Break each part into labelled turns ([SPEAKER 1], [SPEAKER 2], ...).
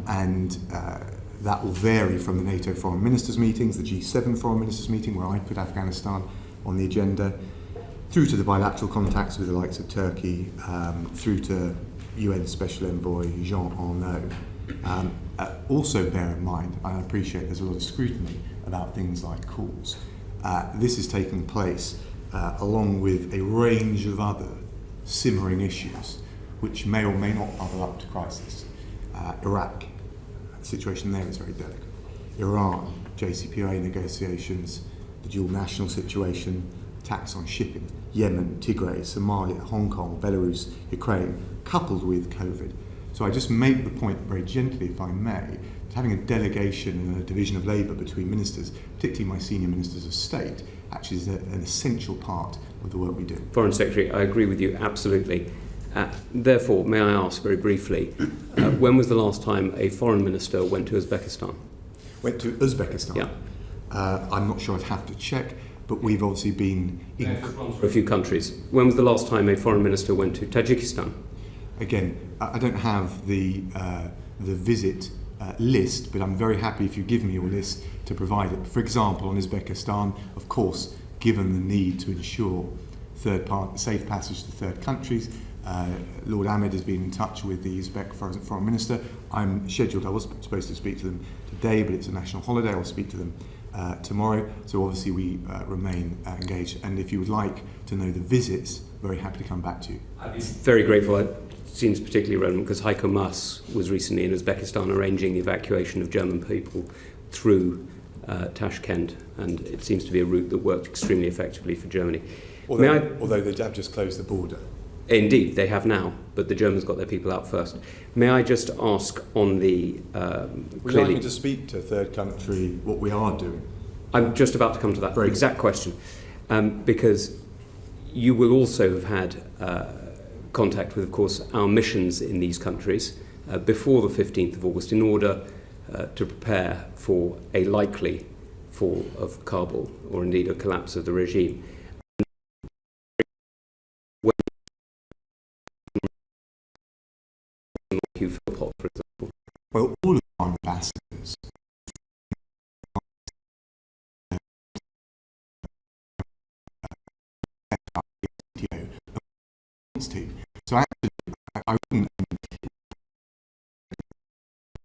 [SPEAKER 1] and that will vary from the NATO foreign ministers meetings, the G7 foreign ministers meeting where I put Afghanistan on the agenda, through to the bilateral contacts with the likes of Turkey, through to UN Special Envoy Jean Arnaud. Also bear in mind, I appreciate there's a lot of scrutiny about things like calls. This is taking place along with a range of other simmering issues which may or may not bubble up to crisis. Iraq, the situation there is very delicate. Iran, JCPOA negotiations, the dual national situation, tax on shipping, Yemen, Tigray, Somalia, Hong Kong, Belarus, Ukraine, coupled with COVID. So I just make the point very gently, if I may, that having a delegation and a division of labour between ministers, particularly my senior ministers of state, actually is an essential part of the work we do.
[SPEAKER 2] Foreign Secretary, I agree with you absolutely. Therefore, may I ask very briefly, when was the last time a foreign minister went to Uzbekistan?
[SPEAKER 1] Went to Uzbekistan?
[SPEAKER 2] Yeah.
[SPEAKER 1] I'm not sure, I'd have to check, but we've obviously been in
[SPEAKER 2] a few countries. When was the last time a foreign minister went to Tajikistan?
[SPEAKER 1] Again, I don't have the visit list, but I'm very happy if you give me your list to provide it. For example, on Uzbekistan, of course, given the need to ensure safe passage to third countries, Lord Ahmed has been in touch with the Uzbek foreign minister. I'm scheduled, I was supposed to speak to them today, but it's a national holiday. I'll speak to them tomorrow. So obviously we remain engaged. And if you would like to know the visits, very happy to come back to you.
[SPEAKER 2] I'd be very grateful. It seems particularly relevant because Heiko Maas was recently in Uzbekistan arranging the evacuation of German people through Tashkent, and it seems to be a route that worked extremely effectively for Germany.
[SPEAKER 1] Although they have just closed the border.
[SPEAKER 2] Indeed, they have now, but the Germans got their people out first. May I just ask on the...
[SPEAKER 1] Would you like me to speak to a third country what we are doing?
[SPEAKER 2] I'm just about to come to that exact question, because you will also have had contact with, of course, our missions in these countries before the 15th of August in order to prepare for a likely fall of Kabul, or indeed a collapse of the regime. For example.
[SPEAKER 1] Well, all of our ambassadors so actually I wouldn't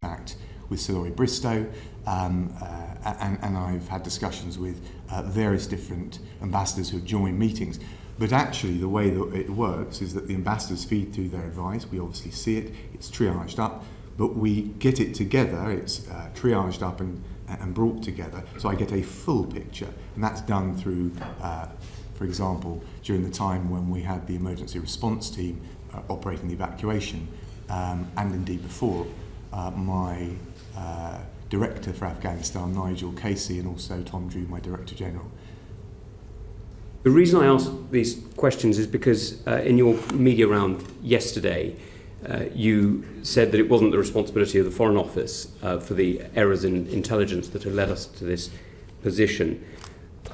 [SPEAKER 1] act with Sir Laurie Bristow, and I've had discussions with various different ambassadors who have joined meetings. But actually, the way that it works is that the ambassadors feed through their advice. We obviously see it, it's triaged up, but we get it together, it's triaged up and brought together, so I get a full picture. And that's done through, for example, during the time when we had the emergency response team operating the evacuation, and indeed before, my director for Afghanistan, Nigel Casey, and also Tom Drew, my Director General.
[SPEAKER 2] The reason I ask these questions is because in your media round yesterday, you said that it wasn't the responsibility of the Foreign Office for the errors in intelligence that had led us to this position.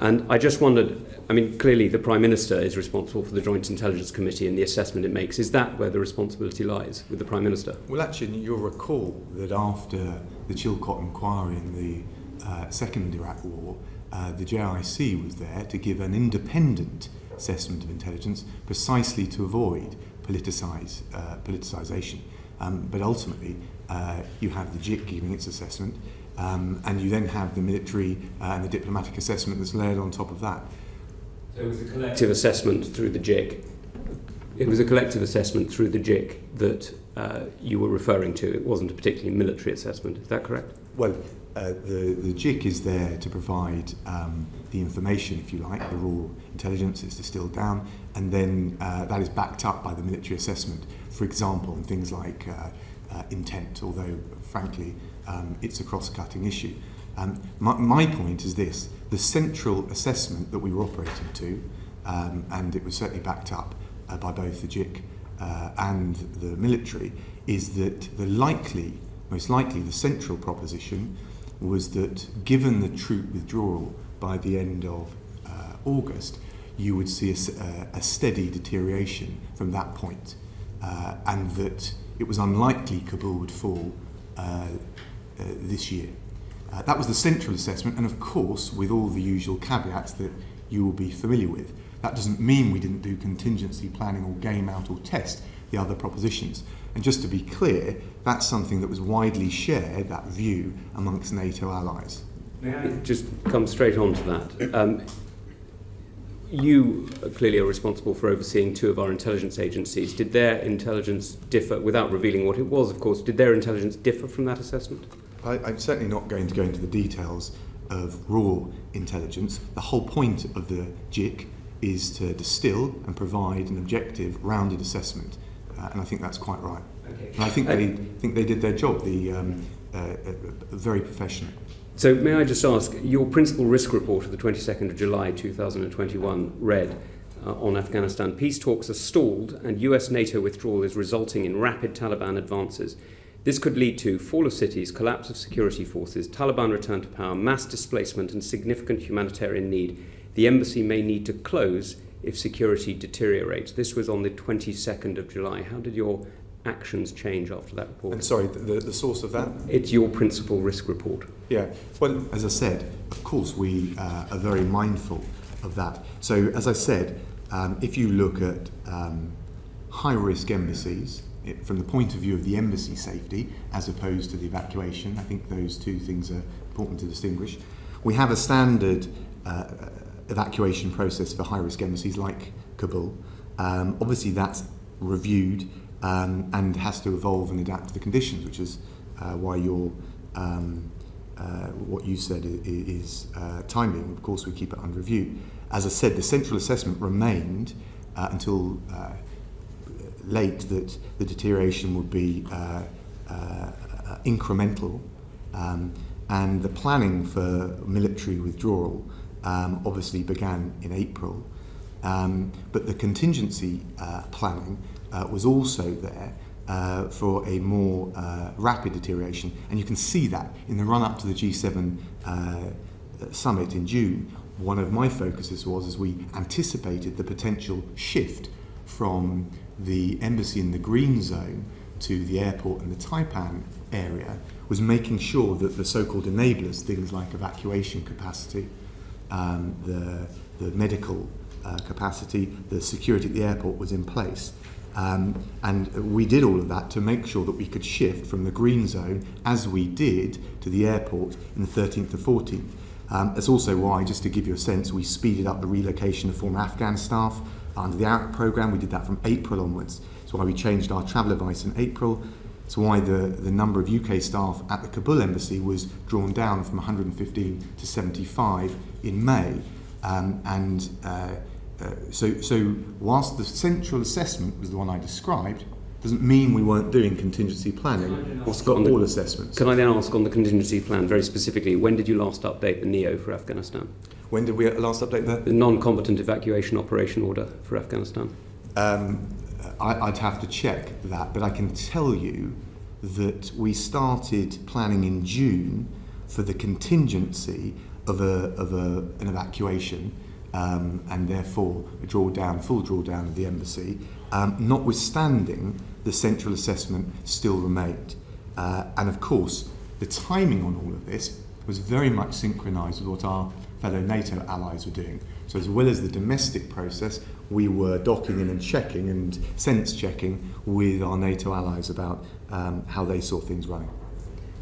[SPEAKER 2] And I just wondered, I mean, clearly the Prime Minister is responsible for the Joint Intelligence Committee and the assessment it makes. Is that where the responsibility lies, with the Prime Minister?
[SPEAKER 1] Well, actually, you'll recall that after the Chilcot inquiry in the Second Iraq War, the JIC was there to give an independent assessment of intelligence precisely to avoid politicisation. But ultimately, you have the JIC giving its assessment, and you then have the military and the diplomatic assessment that's layered on top of that.
[SPEAKER 2] So it was a collective assessment through the JIC. It was a collective assessment through the JIC that you were referring to. It wasn't a particularly military assessment. Is that correct?
[SPEAKER 1] Well, the JIC is there to provide the information, if you like, the raw intelligence is distilled down, and then that is backed up by the military assessment, for example, in things like intent, although, frankly, it's a cross-cutting issue. My point is this: the central assessment that we were operating to, and it was certainly backed up by both the JIC and the military, is that most likely the central proposition was that given the troop withdrawal by the end of August, you would see a steady deterioration from that point, and that it was unlikely Kabul would fall this year. That was the central assessment, and of course with all the usual caveats that you will be familiar with. That doesn't mean we didn't do contingency planning or game out or test the other propositions. And just to be clear, that's something that was widely shared, that view, amongst NATO allies.
[SPEAKER 2] May I just come straight on to that? You clearly are responsible for overseeing two of our intelligence agencies. Did their intelligence differ, without revealing what it was, of course, did their intelligence differ from that assessment?
[SPEAKER 1] I'm certainly not going to go into the details of raw intelligence. The whole point of the JIC is to distill and provide an objective, rounded assessment, and I think that's quite right.
[SPEAKER 2] Okay.
[SPEAKER 1] And I think they did their job, very professionally.
[SPEAKER 2] So may I just ask, your principal risk report of the 22nd of July 2021 read on Afghanistan, peace talks are stalled and US NATO withdrawal is resulting in rapid Taliban advances. This could lead to fall of cities, collapse of security forces, Taliban return to power, mass displacement and significant humanitarian need. The embassy may need to close if security deteriorates. This was on the 22nd of July. How did your actions change after that report?
[SPEAKER 1] And sorry, the source of that?
[SPEAKER 2] It's your principal risk report.
[SPEAKER 1] Yeah, well, as I said, of course we are very mindful of that. So, as I said, if you look at high-risk embassies, from the point of view of the embassy safety, as opposed to the evacuation, I think those two things are important to distinguish. We have a standard evacuation process for high-risk embassies like Kabul. Obviously, that's reviewed and has to evolve and adapt to the conditions, which is why what you said is timely. Of course, we keep it under review. As I said, the central assessment remained until late that the deterioration would be incremental, and the planning for military withdrawal obviously began in April, but the contingency planning was also there for a more rapid deterioration, and you can see that in the run-up to the G7 summit in June. One of my focuses was, as we anticipated the potential shift from the embassy in the green zone to the airport in the Taipan area, was making sure that the so-called enablers, things like evacuation capacity, the medical capacity, the security at the airport was in place. And we did all of that to make sure that we could shift from the green zone, as we did, to the airport in the 13th to 14th. That's also why, just to give you a sense, we speeded up the relocation of former Afghan staff under the ARC programme. We did that from April onwards. That's why we changed our travel advice in April. It's why the number of UK staff at the Kabul embassy was drawn down from 115 to 75 in May. So whilst the central assessment was the one I described, doesn't mean we weren't doing contingency planning for all assessments.
[SPEAKER 2] Can I then ask on the contingency plan very specifically, when did you last update the NEO for Afghanistan?
[SPEAKER 1] When did we last update that?
[SPEAKER 2] The non-combatant evacuation operation order for Afghanistan?
[SPEAKER 1] I'd have to check that, but I can tell you that we started planning in June for the contingency of an evacuation, and therefore a full drawdown of the embassy, notwithstanding the central assessment still remained. And of course, the timing on all of this was very much synchronised with what our fellow NATO allies were doing. So as well as the domestic process, we were docking in and checking and sense checking with our NATO allies about how they saw things running.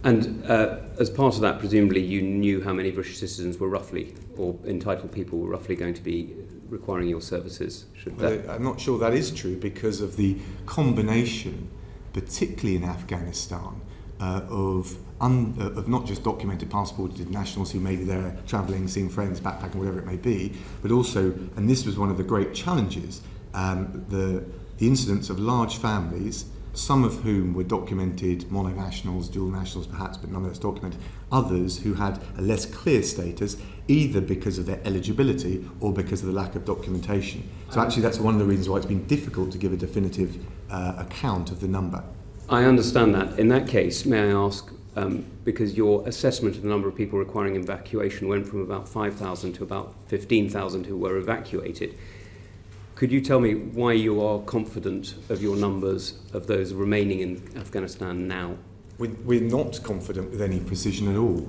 [SPEAKER 2] And as part of that, presumably you knew how many British citizens were roughly, or entitled people were roughly going to be requiring your services?
[SPEAKER 1] I'm not sure that is true, because of the combination, particularly in Afghanistan, of not just documented passported nationals who may be there travelling, seeing friends, backpacking, whatever it may be, but also, and this was one of the great challenges, the incidence of large families, some of whom were documented mononationals, dual nationals perhaps, but nonetheless documented, others who had a less clear status, either because of their eligibility or because of the lack of documentation. So actually that's one of the reasons why it's been difficult to give a definitive account of the number.
[SPEAKER 2] I understand that. In that case, may I ask, because your assessment of the number of people requiring evacuation went from about 5,000 to about 15,000 who were evacuated, could you tell me why you are confident of your numbers of those remaining in Afghanistan now?
[SPEAKER 1] We're not confident with any precision at all,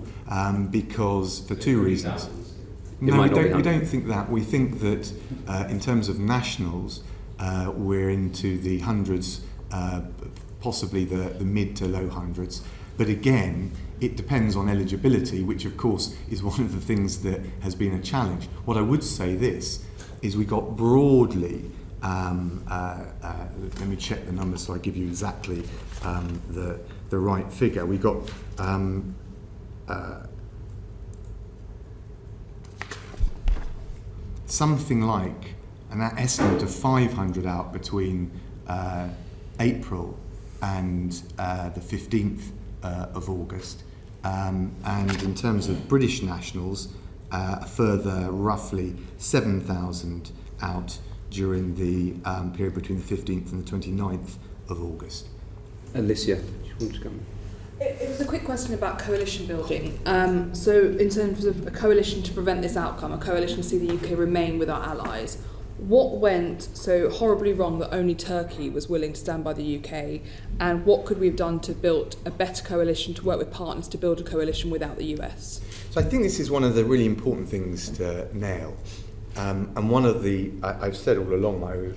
[SPEAKER 1] because for two reasons. No, we don't think that. We think that in terms of nationals, we're into the hundreds, possibly the mid to low hundreds. But again, it depends on eligibility, which of course is one of the things that has been a challenge. What I would say this is we got broadly, let me check the numbers so I give you exactly the right figure. We got something like an estimate of 500 out between April and the 15th of August. And in terms of British nationals, a further roughly 7,000 out during the period between the 15th and the 29th of August.
[SPEAKER 2] Alicia, do you want to come?
[SPEAKER 3] It was a quick question about coalition building. So in terms of a coalition to prevent this outcome, a coalition to see the UK remain with our allies, what went so horribly wrong that only Turkey was willing to stand by the UK, and what could we have done to build a better coalition, to work with partners to build a coalition without the US?
[SPEAKER 1] So I think this is one of the really important things to nail. And one of the, I've said all along, I was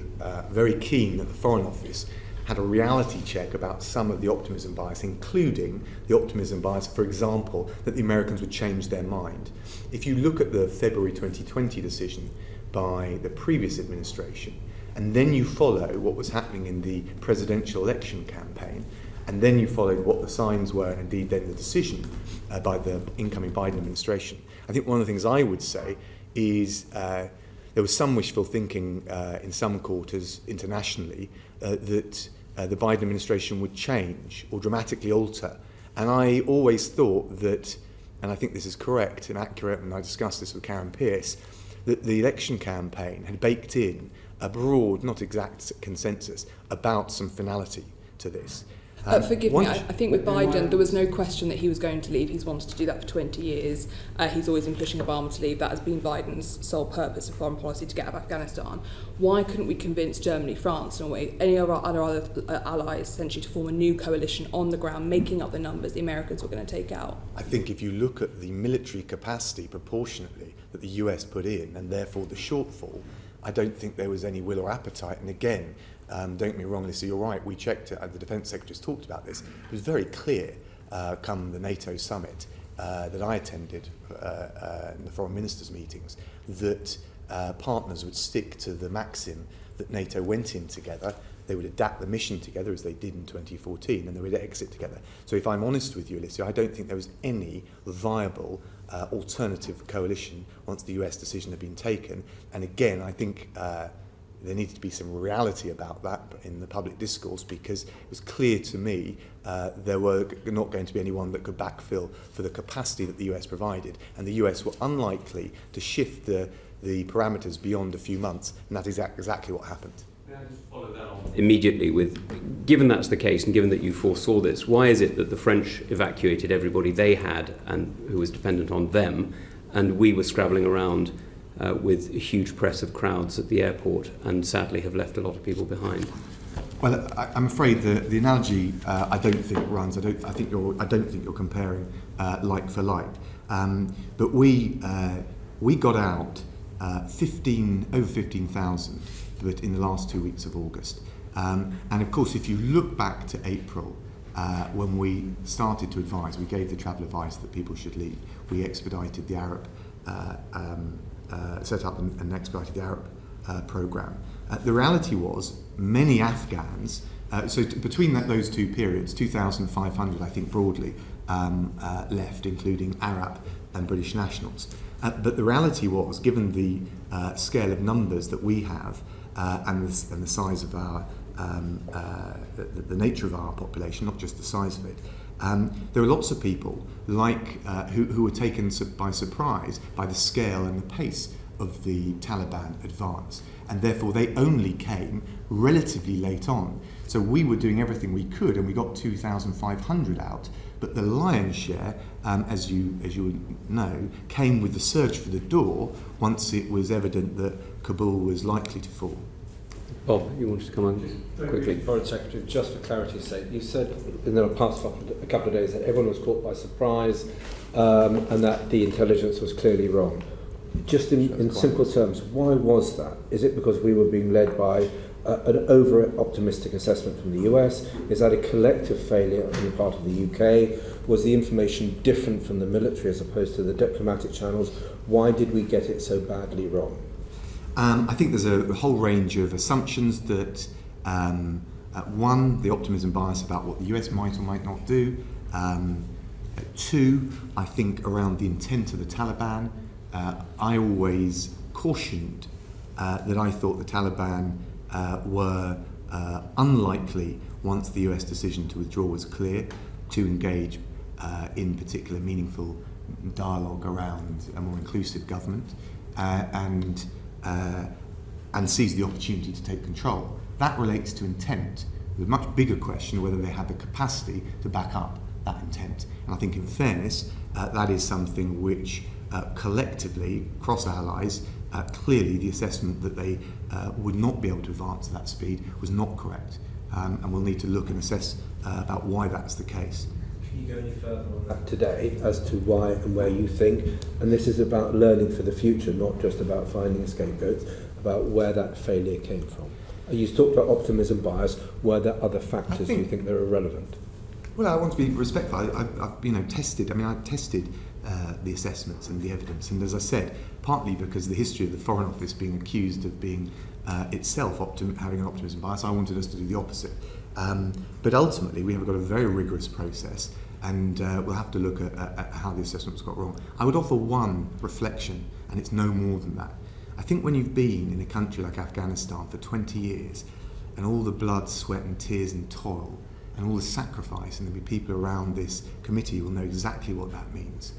[SPEAKER 1] very keen that the Foreign Office had a reality check about some of the optimism bias, including the optimism bias, for example, that the Americans would change their mind. If you look at the February 2020 decision by the previous administration, and then you follow what was happening in the presidential election campaign, and then you followed what the signs were, and indeed then the decision by the incoming Biden administration, I think one of the things I would say is there was some wishful thinking in some quarters internationally that the Biden administration would change or dramatically alter. And I always thought that, and I think this is correct and accurate, and I discussed this with Karen Pierce, that the election campaign had baked in a broad, not exact consensus about some finality to this.
[SPEAKER 3] Forgive me, I think with Biden, there was no question that he was going to leave. He's wanted to do that for 20 years. He's always been pushing Obama to leave. That has been Biden's sole purpose of foreign policy, to get out of Afghanistan. Why couldn't we convince Germany, France, Norway, any of our other allies, essentially, to form a new coalition on the ground, making up the numbers the Americans were going to take out?
[SPEAKER 1] I think if you look at the military capacity proportionately that the US put in, and therefore the shortfall, I don't think there was any will or appetite. And again, don't get me wrong, Lisa, you're right, we checked it, the Defence Secretary's talked about this. It was very clear, come the NATO summit that I attended in the foreign ministers' meetings, that partners would stick to the maxim that NATO went in together, they would adapt the mission together as they did in 2014, and they would exit together. So if I'm honest with you, Alicia, I don't think there was any viable alternative coalition once the US decision had been taken. And again, I think there needed to be some reality about that in the public discourse, because it was clear to me there were not going to be anyone that could backfill for the capacity that the US provided, and the US were unlikely to shift the parameters beyond a few months, and that is exactly what happened.
[SPEAKER 2] May I just follow that on immediately with, given that's the case and given that you foresaw this, why is it that the French evacuated everybody they had and who was dependent on them, and we were scrabbling around with a huge press of crowds at the airport, and sadly have left a lot of people behind?
[SPEAKER 1] Well, I'm afraid the analogy I don't think runs. I don't think you're comparing like for like. But we got out over 15,000, but in the last 2 weeks of August. And of course, if you look back to April, when we started to advise, we gave the travel advice that people should leave. We expedited the Arab. Set up and expedited the Arab programme. The reality was many Afghans, between those two periods, 2,500 I think broadly left, including Arab and British nationals. But the reality was, given the scale of numbers that we have and the size of our, the nature of our population, not just the size of it, there were lots of people who were taken by surprise by the scale and the pace of the Taliban advance, and therefore they only came relatively late on. So we were doing everything we could, and we got 2,500 out. But the lion's share, as you know, came with the surge for the door once it was evident that Kabul was likely to fall.
[SPEAKER 2] Bob, you wanted to come on quickly?
[SPEAKER 4] Foreign Secretary, just for clarity's sake, you said in the past couple of days that everyone was caught by surprise and that the intelligence was clearly wrong. Just in simple terms, why was that? Is it because we were being led by an over-optimistic assessment from the US? Is that a collective failure on the part of the UK? Was the information different from the military as opposed to the diplomatic channels? Why did we get it so badly wrong?
[SPEAKER 1] I think there's a whole range of assumptions that, one, the optimism bias about what the US might or might not do. Two, I think around the intent of the Taliban. I always cautioned that I thought the Taliban were unlikely, once the US decision to withdraw was clear, to engage in particular meaningful dialogue around a more inclusive government and seize the opportunity to take control. That relates to intent. The much bigger question whether they had the capacity to back up that intent. And I think in fairness, that is something which collectively, across allies, clearly the assessment that they would not be able to advance at that speed was not correct. And we'll need to look and assess about why that's the case.
[SPEAKER 4] Can you go any further on that today as to why and where you think, and this is about learning for the future, not just about finding scapegoats, about where that failure came from? You talked about optimism bias. Were there other factors you think that are relevant?
[SPEAKER 1] Well, I want to be respectful. I've tested. I've tested the assessments and the evidence, and as I said, partly because of the history of the Foreign Office being accused of being itself having an optimism bias, I wanted us to do the opposite. But ultimately, we have got a very rigorous process, and we'll have to look at how the assessments got wrong. I would offer one reflection, and it's no more than that. I think when you've been in a country like Afghanistan for 20 years, and all the blood, sweat and tears and toil, and all the sacrifice, and there'll be people around this committee who will know exactly what that means.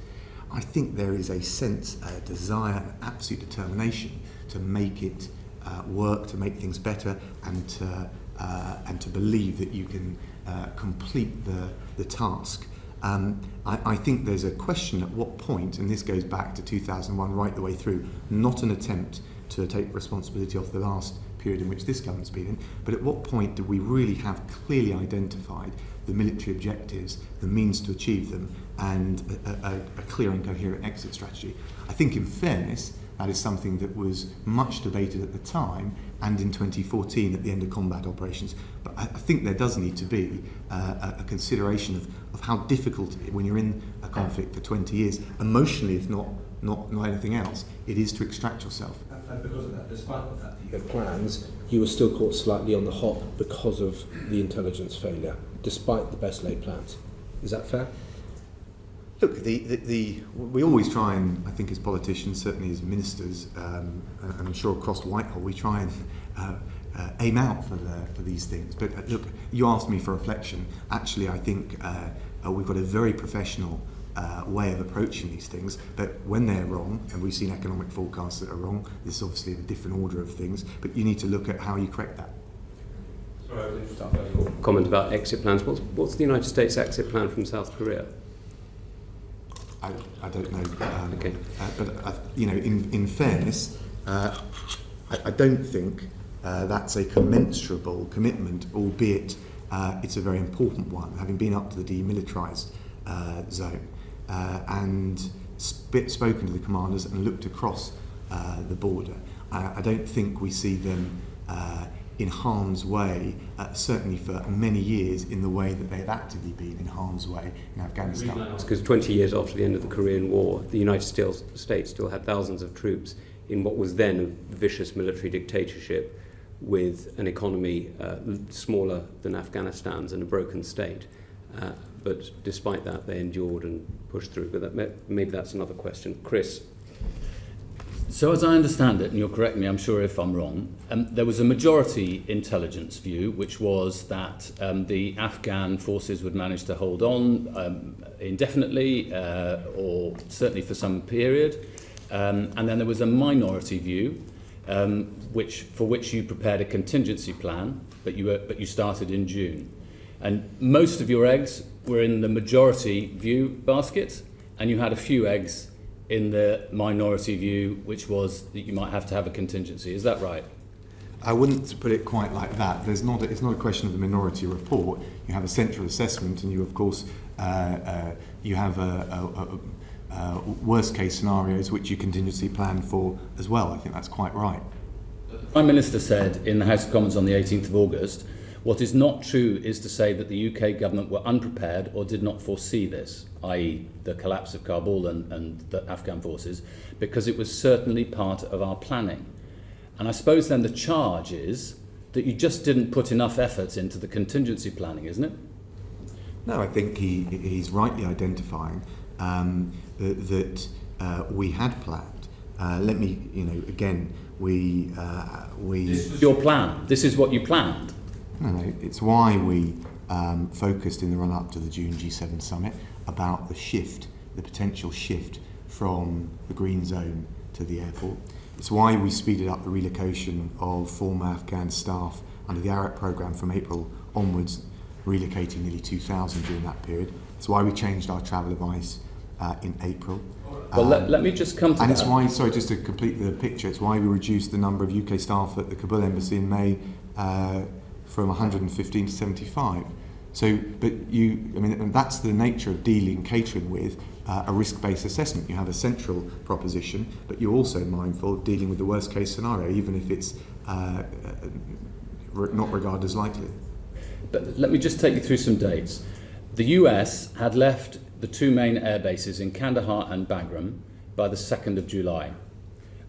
[SPEAKER 1] I think there is a sense, a desire, an absolute determination to make it work, to make things better, and to believe that you can complete the task. I think there's a question at what point, and this goes back to 2001 right the way through, not an attempt to take responsibility off the last period in which this government's been in, but at what point do we really have clearly identified the military objectives, the means to achieve them, and a clear and coherent exit strategy. I think in fairness, that is something that was much debated at the time and in 2014 at the end of combat operations. But I think there does need to be a consideration of how difficult, when you're in a conflict for 20 years, emotionally if not anything else, it is to extract yourself.
[SPEAKER 4] And because of that, despite the fact that you had plans, you were still caught slightly on the hop because of the intelligence failure, despite the best laid plans. Is that fair?
[SPEAKER 1] Look, we always try and, I think as politicians, certainly as ministers, and I'm sure across Whitehall, we try and aim out for these things. But look, you asked me for reflection. Actually, I think we've got a very professional way of approaching these things, but when they're wrong, and we've seen economic forecasts that are wrong, this is obviously a different order of things, but you need to look at how you correct that.
[SPEAKER 2] Comment about exit plans. What's the United States exit plan from South Korea?
[SPEAKER 1] I don't know.
[SPEAKER 2] Okay.
[SPEAKER 1] But in fairness, I don't think that's a commensurable commitment, albeit it's a very important one, having been up to the demilitarised zone and spoken to the commanders and looked across the border. I don't think we see them in harm's way, certainly for many years, in the way that they have actively been in harm's way in Afghanistan.
[SPEAKER 2] It's because 20 years after the end of the Korean War, the United States still had thousands of troops in what was then a vicious military dictatorship with an economy smaller than Afghanistan's and a broken state. But despite that, they endured and pushed through. But maybe that's another question. Chris?
[SPEAKER 5] So as I understand it, and you'll correct me, I'm sure if I'm wrong, there was a majority intelligence view, which was that the Afghan forces would manage to hold on indefinitely, or certainly for some period. And then there was a minority view, for which you prepared a contingency plan, but you started in June. And most of your eggs were in the majority view basket, and you had a few eggs in the minority view, which was that you might have to have a contingency. Is that right?
[SPEAKER 1] I wouldn't put it quite like that. It's not a question of the minority report. You have a central assessment, and you, of course, you have worst case scenarios which you contingency plan for as well. I think that's quite right.
[SPEAKER 5] The Prime Minister said in the House of Commons on the 18th of August, what is not true is to say that the UK government were unprepared or did not foresee this, i.e. the collapse of Kabul and the Afghan forces, because it was certainly part of our planning. And I suppose then the charge is that you just didn't put enough effort into the contingency planning, isn't it?
[SPEAKER 1] No, I think he's rightly identifying that we had planned. Let me, again, we. This
[SPEAKER 5] was your plan. This is what you planned.
[SPEAKER 1] No, it's why we focused in the run-up to the June G7 summit about the potential shift from the green zone to the airport. It's why we speeded up the relocation of former Afghan staff under the ARAP programme from April onwards, relocating nearly 2,000 during that period. It's why we changed our travel advice in April.
[SPEAKER 5] Well, let me just come to
[SPEAKER 1] and
[SPEAKER 5] that.
[SPEAKER 1] It's why, sorry, just to complete the picture, it's why we reduced the number of UK staff at the Kabul embassy in May from 115 to 75. So, and that's the nature of catering with a risk-based assessment. You have a central proposition, but you're also mindful of dealing with the worst-case scenario, even if it's not regarded as likely.
[SPEAKER 5] But let me just take you through some dates. The US had left the two main air bases in Kandahar and Bagram by the 2nd of July.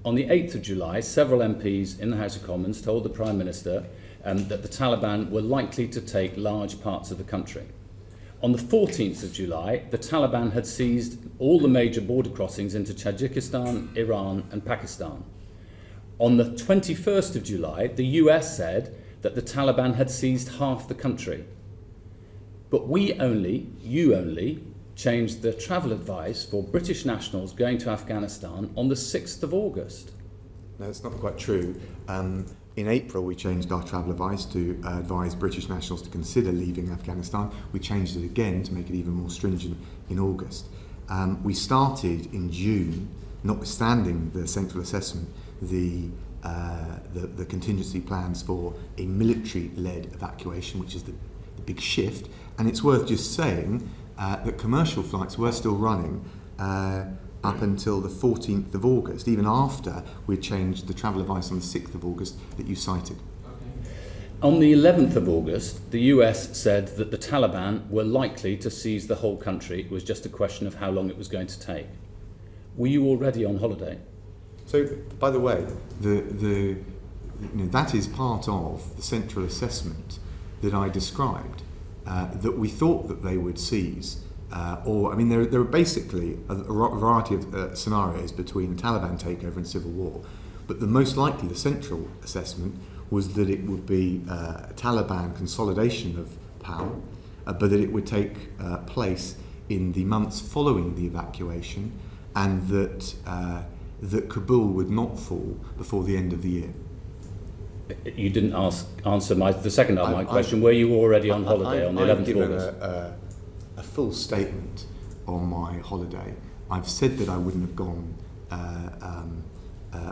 [SPEAKER 5] On the 8th of July, several MPs in the House of Commons told the Prime Minister that the Taliban were likely to take large parts of the country. On the 14th of July, the Taliban had seized all the major border crossings into Tajikistan, Iran and Pakistan. On the 21st of July, the US said that the Taliban had seized half the country. But you only, changed the travel advice for British nationals going to Afghanistan on the 6th of August.
[SPEAKER 1] No, that's not quite true. In April, we changed our travel advice to advise British nationals to consider leaving Afghanistan. We changed it again to make it even more stringent in August. We started in June, notwithstanding the central assessment, the contingency plans for a military-led evacuation, which is the big shift. And it's worth just saying that commercial flights were still running up until the 14th of August, even after we changed the travel advice on the 6th of August that you cited.
[SPEAKER 5] On the 11th of August, the US said that the Taliban were likely to seize the whole country. It was just a question of how long it was going to take. Were you already on holiday?
[SPEAKER 1] So, by the way, that is part of the central assessment that I described, that we thought that they would seize. There are basically a variety of scenarios between a Taliban takeover and civil war, but the most likely, the central assessment, was that it would be a Taliban consolidation of power, but that it would take place in the months following the evacuation, and that Kabul would not fall before the end of the year.
[SPEAKER 5] You didn't answer the second part of my question. Were you already on holiday on the 11th of August?
[SPEAKER 1] I've given a full statement on my holiday. I've said that I wouldn't have gone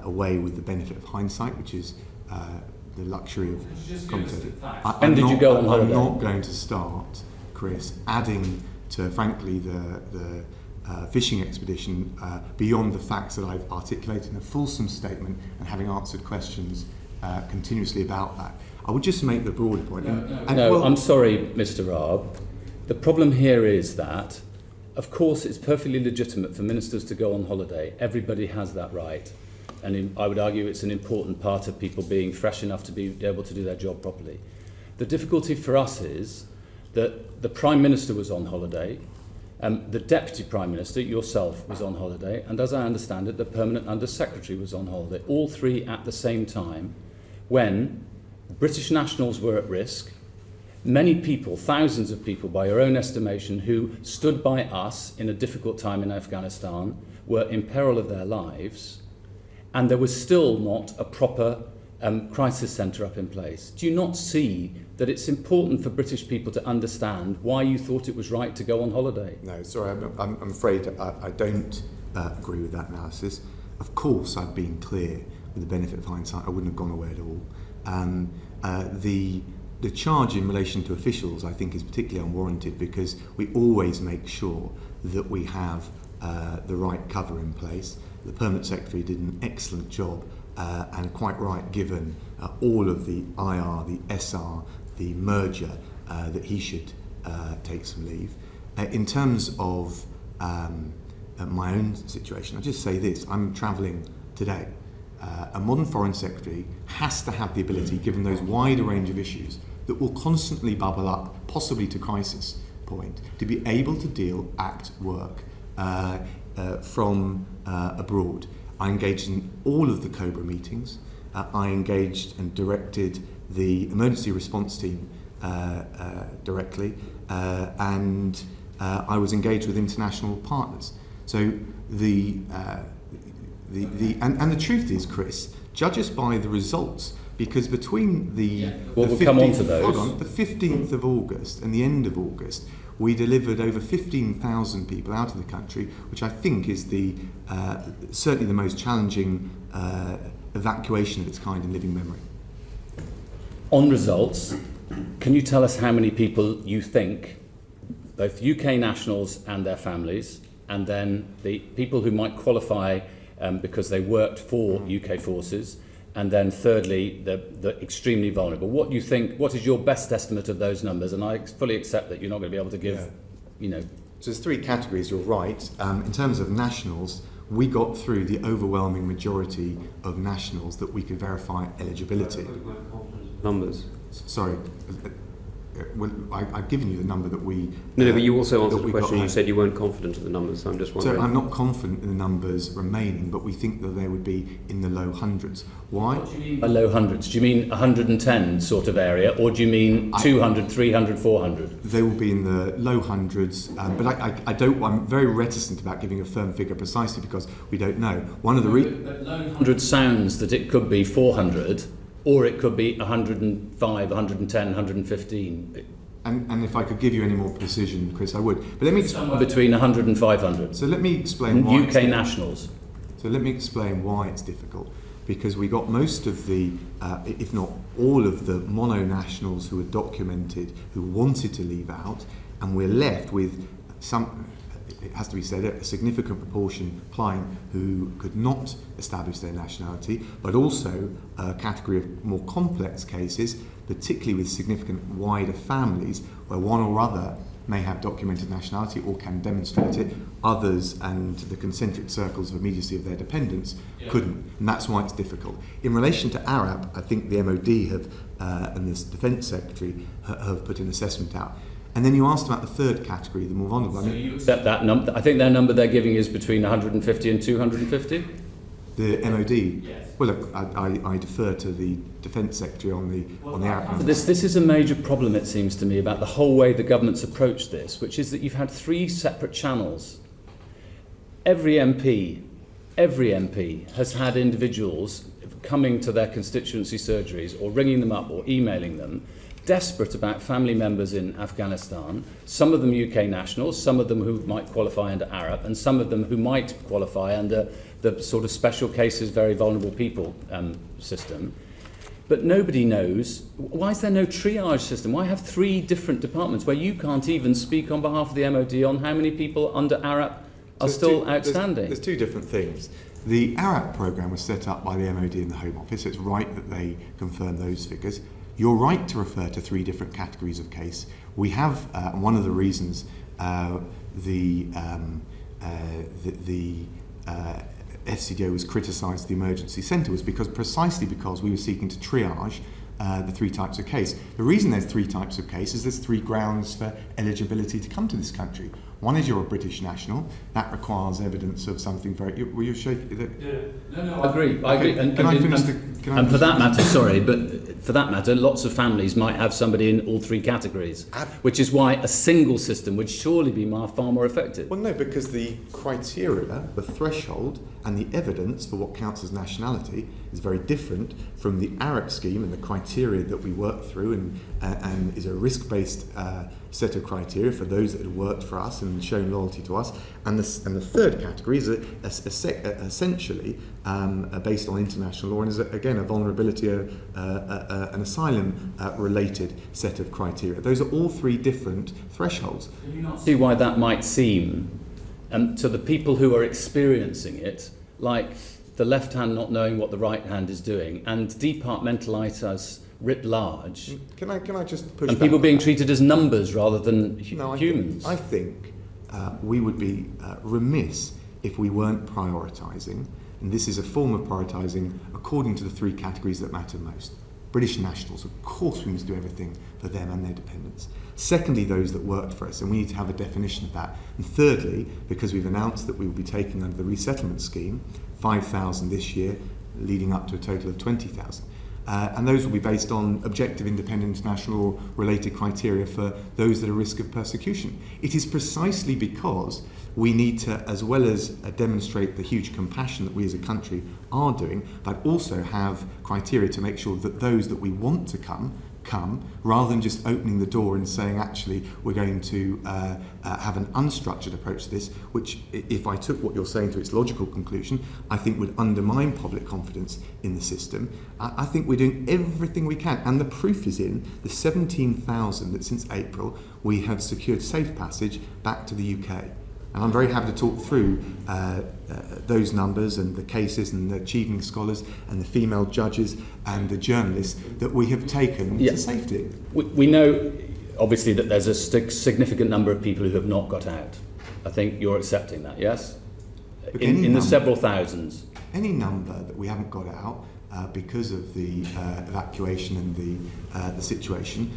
[SPEAKER 1] away with the benefit of hindsight, which is the luxury of commentating.
[SPEAKER 5] When did you go on holiday?
[SPEAKER 1] I'm not going to start, Chris, adding to, frankly, the fishing expedition beyond the facts that I've articulated in a fulsome statement and having answered questions continuously about that. I would just make the broader point.
[SPEAKER 5] I'm sorry, Mr. Raab. The problem here is that, of course, it's perfectly legitimate for ministers to go on holiday. Everybody has that right. And I would argue it's an important part of people being fresh enough to be able to do their job properly. The difficulty for us is that the Prime Minister was on holiday, the Deputy Prime Minister, yourself, was on holiday, and as I understand it, the Permanent Under Secretary was on holiday, all three at the same time, when British nationals were at risk. Many people, thousands of people by your own estimation, who stood by us in a difficult time in Afghanistan were in peril of their lives, and there was still not a proper crisis centre up in place. Do you not see that it's important for British people to understand why you thought it was right to go on holiday?
[SPEAKER 1] No, sorry, I'm afraid I don't agree with that analysis. Of course, I've been clear with the benefit of hindsight. I wouldn't have gone away at all. The charge in relation to officials, I think, is particularly unwarranted because we always make sure that we have the right cover in place. The Permanent Secretary did an excellent job, and quite right, given all of the IR, the SR, the merger, that he should take some leave. In terms of my own situation, I'll just say this: I'm travelling today. A modern Foreign Secretary has to have the ability, given those wider range of issues that will constantly bubble up, possibly to crisis point, to be able to deal, act, work from abroad. I engaged in all of the COBRA meetings. I engaged and directed the emergency response team directly, and I was engaged with international partners. So the truth is, Chris, judge us by the results, because between the
[SPEAKER 5] we'll come on to those.
[SPEAKER 1] The 15th of August and the end of August, we delivered over 15,000 people out of the country, which I think is certainly the most challenging evacuation of its kind in living memory.
[SPEAKER 5] On results, can you tell us how many people you think, both UK nationals and their families, and then the people who might qualify because they worked for UK forces, and then thirdly, the extremely vulnerable? What do you think, what is your best estimate of those numbers? And I fully accept that you're not going to be able to give,
[SPEAKER 1] So there's three categories, you're right. In terms of nationals, we got through the overwhelming majority of nationals that we could verify eligibility.
[SPEAKER 2] Numbers.
[SPEAKER 1] Sorry, I've given you the number that we...
[SPEAKER 2] No, but you also answered
[SPEAKER 1] that
[SPEAKER 2] the
[SPEAKER 1] we
[SPEAKER 2] question.
[SPEAKER 1] got.
[SPEAKER 2] You said you weren't confident of the numbers, so I'm just wondering.
[SPEAKER 1] So I'm not confident in the numbers remaining, but we think that they would be in the low hundreds. Why?
[SPEAKER 5] What do you mean by low hundreds? Do you mean 110 sort of area, or do you mean 200, 300, 400?
[SPEAKER 1] They will be in the low hundreds, but I'm very reticent about giving a firm figure precisely because we don't know. One of the
[SPEAKER 5] But low 100 sounds that it could be 400, or it could be 105, 110, 115.
[SPEAKER 1] And if I could give you any more precision, Chris, I would. But let me
[SPEAKER 5] Somewhere between 100 and 500.
[SPEAKER 1] So let me explain why.
[SPEAKER 5] UK nationals.
[SPEAKER 1] So let me explain why it's difficult. Because we got most of the, if not all of the mono-nationals who were documented, who wanted to leave out, and we're left with some, it has to be said, a significant proportion applying who could not establish their nationality, but also a category of more complex cases, particularly with significant wider families, where one or other may have documented nationality or can demonstrate it, others and the concentric circles of immediacy of their dependents couldn't, and that's why it's difficult. In relation to Arab, I think the MOD have, and the Defence Secretary have put an assessment out. And then you asked about the third category, the more vulnerable.
[SPEAKER 5] So you accept that number? I think their number they're giving is between 150 and 250?
[SPEAKER 1] The MOD?
[SPEAKER 5] Yes.
[SPEAKER 1] Well, look, I defer to the Defence Secretary on the Arab number.
[SPEAKER 5] This is a major problem, it seems to me, about the whole way the government's approached this, which is that you've had three separate channels. Every MP has had individuals coming to their constituency surgeries or ringing them up or emailing them, desperate about family members in Afghanistan, some of them UK nationals, some of them who might qualify under Arab, and some of them who might qualify under the sort of special cases, very vulnerable people system. But nobody knows, why is there no triage system? Why have three different departments where you can't even speak on behalf of the MOD on how many people under Arab are still outstanding?
[SPEAKER 1] There's two different things. The Arab programme was set up by the MOD and the Home Office. It's right that they confirm those figures. You're right to refer to three different categories of case. We have, one of the reasons the FCDO was criticised the emergency centre was precisely because we were seeking to triage the three types of case. The reason there's three types of case is there's three grounds for eligibility to come to this country. One is you're a British national. That requires evidence of something very... Will you shake...
[SPEAKER 5] No, I agree. And for that matter, sorry, but for that matter, lots of families might have somebody in all three categories, which is why a single system would surely be far more effective.
[SPEAKER 1] Well, no, because the criteria, the threshold, and the evidence for what counts as nationality is very different from the Arab scheme and the criteria that we work through and is a risk-based set of criteria for those that had worked for us and shown loyalty to us. And the third category is essentially based on international law and is, again, a vulnerability, an asylum-related set of criteria. Those are all three different thresholds.
[SPEAKER 5] Can you not see why that might seem, to the people who are experiencing it, like the left hand not knowing what the right hand is doing, and departmentalise us writ large,
[SPEAKER 1] Can I just push
[SPEAKER 5] and
[SPEAKER 1] back
[SPEAKER 5] people
[SPEAKER 1] on
[SPEAKER 5] being
[SPEAKER 1] that?
[SPEAKER 5] treated as numbers rather than humans?
[SPEAKER 1] I think we would be remiss if we weren't prioritising, and this is a form of prioritising according to the three categories that matter most. British nationals, of course we must do everything for them and their dependents. Secondly, those that worked for us, and we need to have a definition of that. And thirdly, because we've announced that we will be taking under the resettlement scheme 5,000 this year, leading up to a total of 20,000. And those will be based on objective, independent, international related criteria for those that are at risk of persecution. It is precisely because we need to, as well as demonstrate the huge compassion that we as a country are doing, but also have criteria to make sure that those that we want to come, rather than just opening the door and saying, actually, we're going to have an unstructured approach to this, which, if I took what you're saying to its logical conclusion, I think would undermine public confidence in the system. I think we're doing everything we can, and the proof is in the 17,000 that since April we have secured safe passage back to the UK. And I'm very happy to talk through those numbers and the cases and the achieving scholars and the female judges and the journalists that we have taken to safety.
[SPEAKER 5] We know, obviously, that there's a significant number of people who have not got out. I think you're accepting that, yes? In the several thousands.
[SPEAKER 1] Any number that we haven't got out because of the evacuation and the situation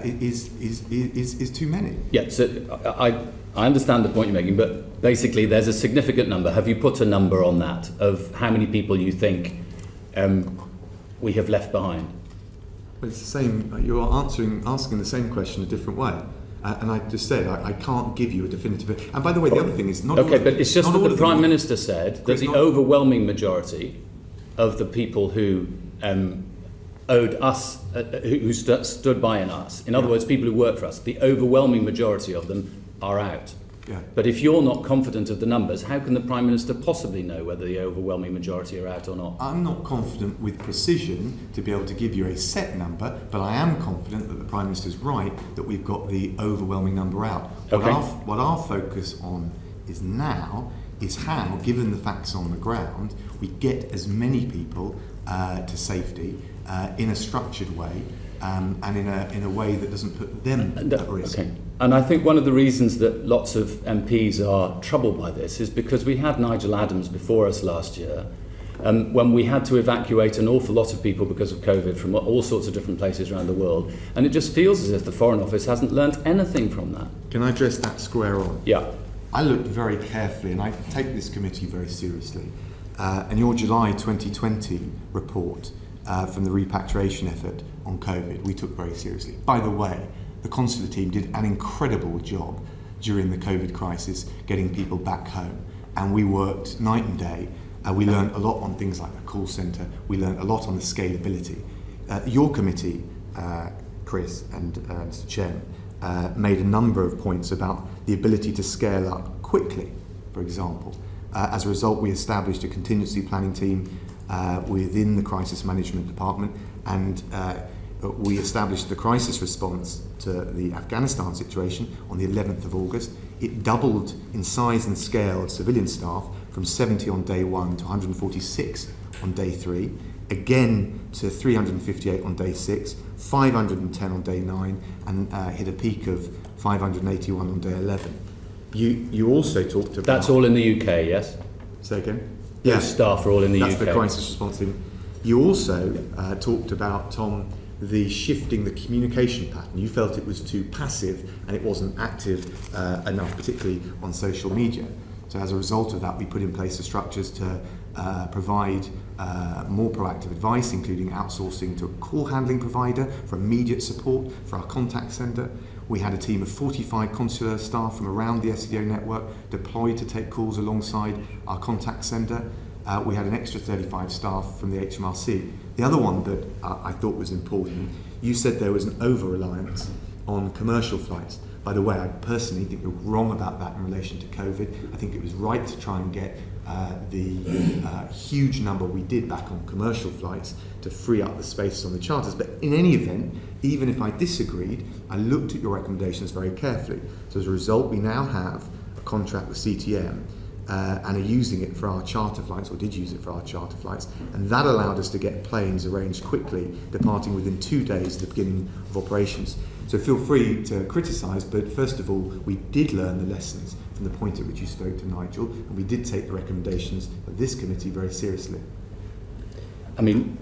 [SPEAKER 1] is too many.
[SPEAKER 5] Yeah, so I understand the point you're making, but basically there's a significant number. Have you put a number on that of how many people you think we have left behind?
[SPEAKER 1] Well, it's the same. You're asking the same question a different way. And I just said I can't give you a definitive. And by the way, the other thing is not.
[SPEAKER 5] Okay, but it's just that the Prime Minister said that the overwhelming majority of the people who owed us, who stood by in us, in other words, people who work for us, the overwhelming majority of them are out.
[SPEAKER 1] Yeah.
[SPEAKER 5] But if you're not confident of the numbers, how can the Prime Minister possibly know whether the overwhelming majority are out or not?
[SPEAKER 1] I'm not confident with precision to be able to give you a set number, but I am confident that the Prime Minister's right that we've got the overwhelming number out.
[SPEAKER 5] Okay.
[SPEAKER 1] What our focus on is now is how, given the facts on the ground, we get as many people to safety in a structured way and in a way that doesn't put them at risk.
[SPEAKER 5] Okay. And I think one of the reasons that lots of MPs are troubled by this is because we had Nigel Adams before us last year, when we had to evacuate an awful lot of people because of COVID from all sorts of different places around the world. And it just feels as if the Foreign Office hasn't learnt anything from that.
[SPEAKER 1] Can I address that square on?
[SPEAKER 5] Yeah.
[SPEAKER 1] I looked very carefully, and I take this committee very seriously. And your July 2020 report from the repatriation effort on COVID, we took very seriously. By the way, the consular team did an incredible job during the COVID crisis getting people back home. And we worked night and day. We learned a lot on things like the call centre. We learned a lot on the scalability. Your committee, Chris and Mr. Chairman, made a number of points about the ability to scale up quickly, for example. As a result, we established a contingency planning team within the crisis management department, and we established the crisis response to the Afghanistan situation on the 11th of August. It doubled in size and scale of civilian staff from 70 on day 1 to 146 on day 3, again to 358 on day 6, 510 on day 9, and hit a peak of 581 on day 11. You also talked about...
[SPEAKER 5] That's all in the UK, yes?
[SPEAKER 1] Say again?
[SPEAKER 5] Those staff are all in the UK.
[SPEAKER 1] That's the crisis response team. You also talked about, Tom, the shifting the communication pattern. You felt it was too passive and it wasn't active enough, particularly on social media. So as a result of that, we put in place the structures to provide more proactive advice, including outsourcing to a call handling provider for immediate support for our contact centre. We had a team of 45 consular staff from around the SCDO network deployed to take calls alongside our contact centre. We had an extra 35 staff from the HMRC. The other one that I thought was important, you said there was an over-reliance on commercial flights. By the way, I personally think you're wrong about that in relation to COVID. I think it was right to try and get the huge number we did back on commercial flights to free up the spaces on the charters. But in any event, even if I disagreed, I looked at your recommendations very carefully. So as a result, we now have a contract with CTM and are using it for our charter flights, or did use it for our charter flights, and that allowed us to get planes arranged quickly, departing within 2 days at the beginning of operations. So feel free to criticise, but first of all, we did learn the lessons from the point at which you spoke to Nigel, and we did take the recommendations of this committee very seriously.
[SPEAKER 5] I mean,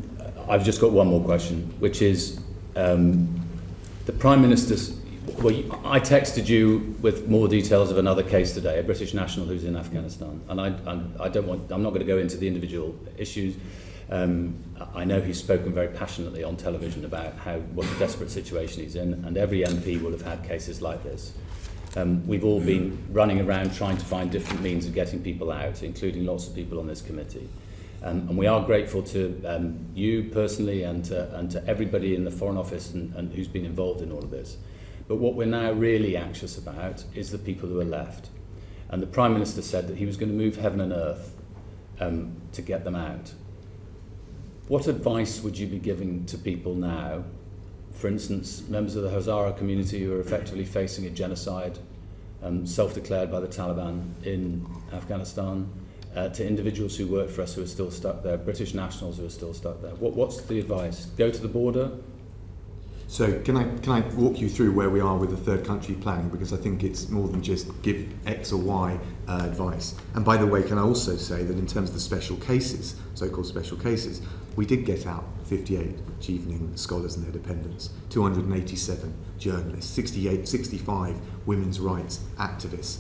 [SPEAKER 5] I've just got one more question, which is the Prime Minister's. Well, I texted you with more details of another case today, a British national who's in Afghanistan, and I'm not going to go into the individual issues. I know he's spoken very passionately on television about what a desperate situation he's in, and every MP will have had cases like this. We've all been running around trying to find different means of getting people out, including lots of people on this committee. And we are grateful to you personally and to everybody in the Foreign Office and who's been involved in all of this. But what we're now really anxious about is the people who are left. And the Prime Minister said that he was going to move heaven and earth to get them out. What advice would you be giving to people now, for instance, members of the Hazara community who are effectively facing a genocide self-declared by the Taliban in Afghanistan, to individuals who work for us who are still stuck there, British nationals who are still stuck there? What's the advice? Go to the border?
[SPEAKER 1] So can I walk you through where we are with the third country planning, because I think it's more than just give X or Y advice. And by the way, can I also say that in terms of the special cases, so-called special cases, we did get out 58 chief evening scholars and their dependents, 287 journalists, 65 women's rights activists,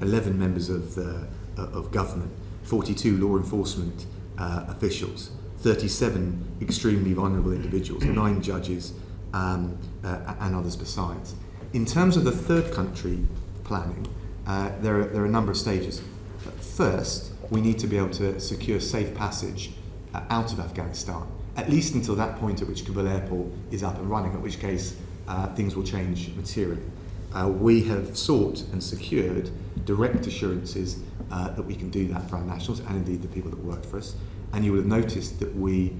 [SPEAKER 1] 11 members of government, 42 law enforcement officials, 37 extremely vulnerable individuals, 9 judges, and others besides. In terms of the third country planning, there are a number of stages. First, we need to be able to secure safe passage out of Afghanistan, at least until that point at which Kabul airport is up and running, at which case things will change materially. We have sought and secured direct assurances that we can do that for our nationals and indeed the people that work for us. And you will have noticed that we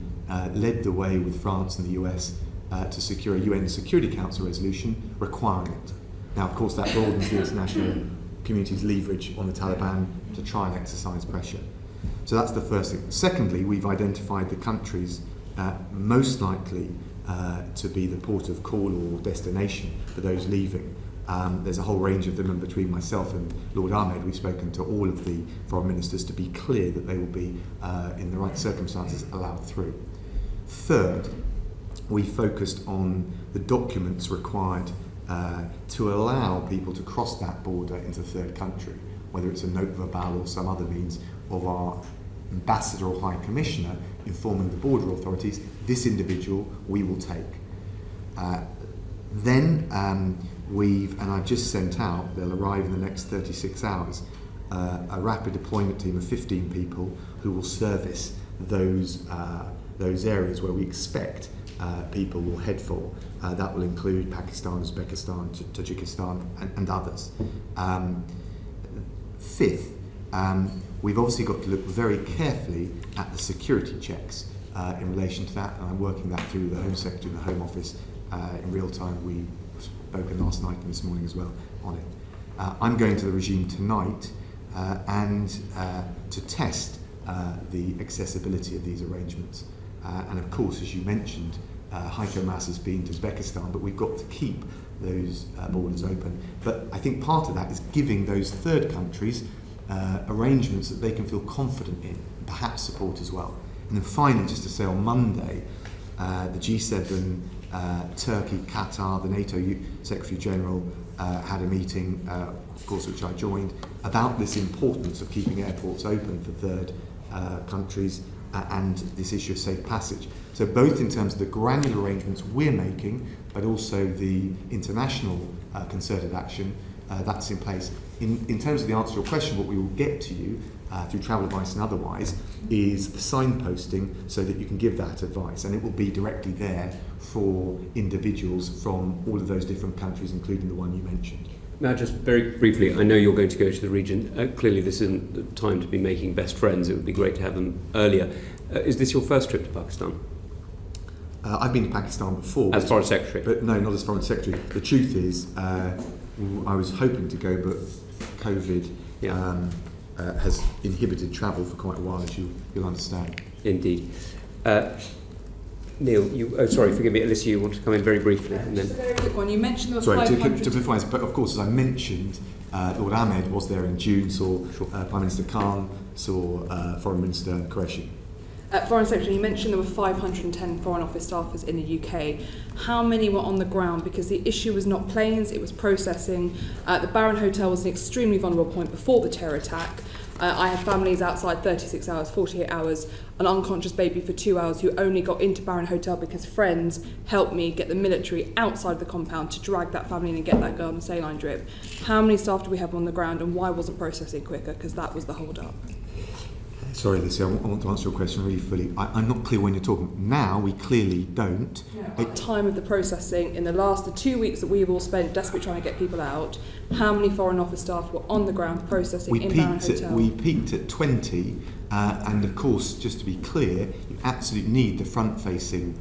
[SPEAKER 1] led the way with France and the US to secure a UN Security Council resolution requiring it. Now, of course, that broadens the international community's leverage on the Taliban to try and exercise pressure. So that's the first thing. Secondly, we've identified the countries most likely to be the port of call or destination for those leaving. There's a whole range of them, and between myself and Lord Ahmed, we've spoken to all of the foreign ministers to be clear that they will be, in the right circumstances, allowed through. Third, we focused on the documents required to allow people to cross that border into the third country, whether it's a note of avowal or some other means of our ambassador or high commissioner informing the border authorities, this individual we will take. Then I've just sent out, they'll arrive in the next 36 hours, a rapid deployment team of 15 people who will service those areas where we expect people will head for. That will include Pakistan, Uzbekistan, Tajikistan, and others. Fifth, we've obviously got to look very carefully at the security checks in relation to that, and I'm working that through the Home Secretary and the Home Office in real time. We've spoken last night and this morning as well on it. I'm going to the regime tonight and to test the accessibility of these arrangements. And of course, as you mentioned, Heiko Maas has been to Uzbekistan, but we've got to keep those borders open. But I think part of that is giving those third countries arrangements that they can feel confident in, and perhaps support as well. And then finally, just to say, on Monday, the G7, Turkey, Qatar, the NATO Secretary General had a meeting, of course, which I joined, about this importance of keeping airports open for third countries and this issue of safe passage. So both in terms of the granular arrangements we're making, but also the international concerted action, that's in place. In terms of the answer to your question, what we will get to you through travel advice and otherwise is the signposting so that you can give that advice, and it will be directly there for individuals from all of those different countries, including the one you mentioned.
[SPEAKER 2] Now, just very briefly, I know you're going to go to the region. Clearly, this isn't the time to be making best friends. It would be great to have them earlier. Is this your first trip to Pakistan?
[SPEAKER 1] I've been to Pakistan before.
[SPEAKER 2] As Foreign Secretary?
[SPEAKER 1] But no, not as Foreign Secretary. The truth is, I was hoping to go, but COVID has inhibited travel for quite a while, as you'll understand.
[SPEAKER 2] Indeed. Neil, forgive me, Alicia, you want to come in very briefly? And then...
[SPEAKER 3] Just a very quick one. You mentioned there was
[SPEAKER 1] Sorry,
[SPEAKER 3] 500...
[SPEAKER 1] to clarify, but of course, as I mentioned, Lord Ahmed was there in June, saw Prime Minister Khan, saw Foreign Minister Qureshi.
[SPEAKER 3] Foreign Secretary, you mentioned there were 510 Foreign Office staffers in the UK. How many were on the ground? Because the issue was not planes, it was processing. The Baron Hotel was an extremely vulnerable point before the terror attack. I had families outside 36 hours, 48 hours, an unconscious baby for 2 hours who only got into Baron Hotel because friends helped me get the military outside the compound to drag that family in and get that girl on the saline drip. How many staff do we have on the ground, and why wasn't processing quicker? Because that was the hold-up.
[SPEAKER 1] Sorry, Lucy, I want to answer your question really fully. I'm not clear when you're talking. Now, we clearly don't.
[SPEAKER 3] At the time of the processing, in the 2 weeks that we've all spent desperately trying to get people out, how many Foreign Office staff were on the ground processing in Baron Hotel?
[SPEAKER 1] We peaked at 20, and of course, just to be clear, you absolutely need the front-facing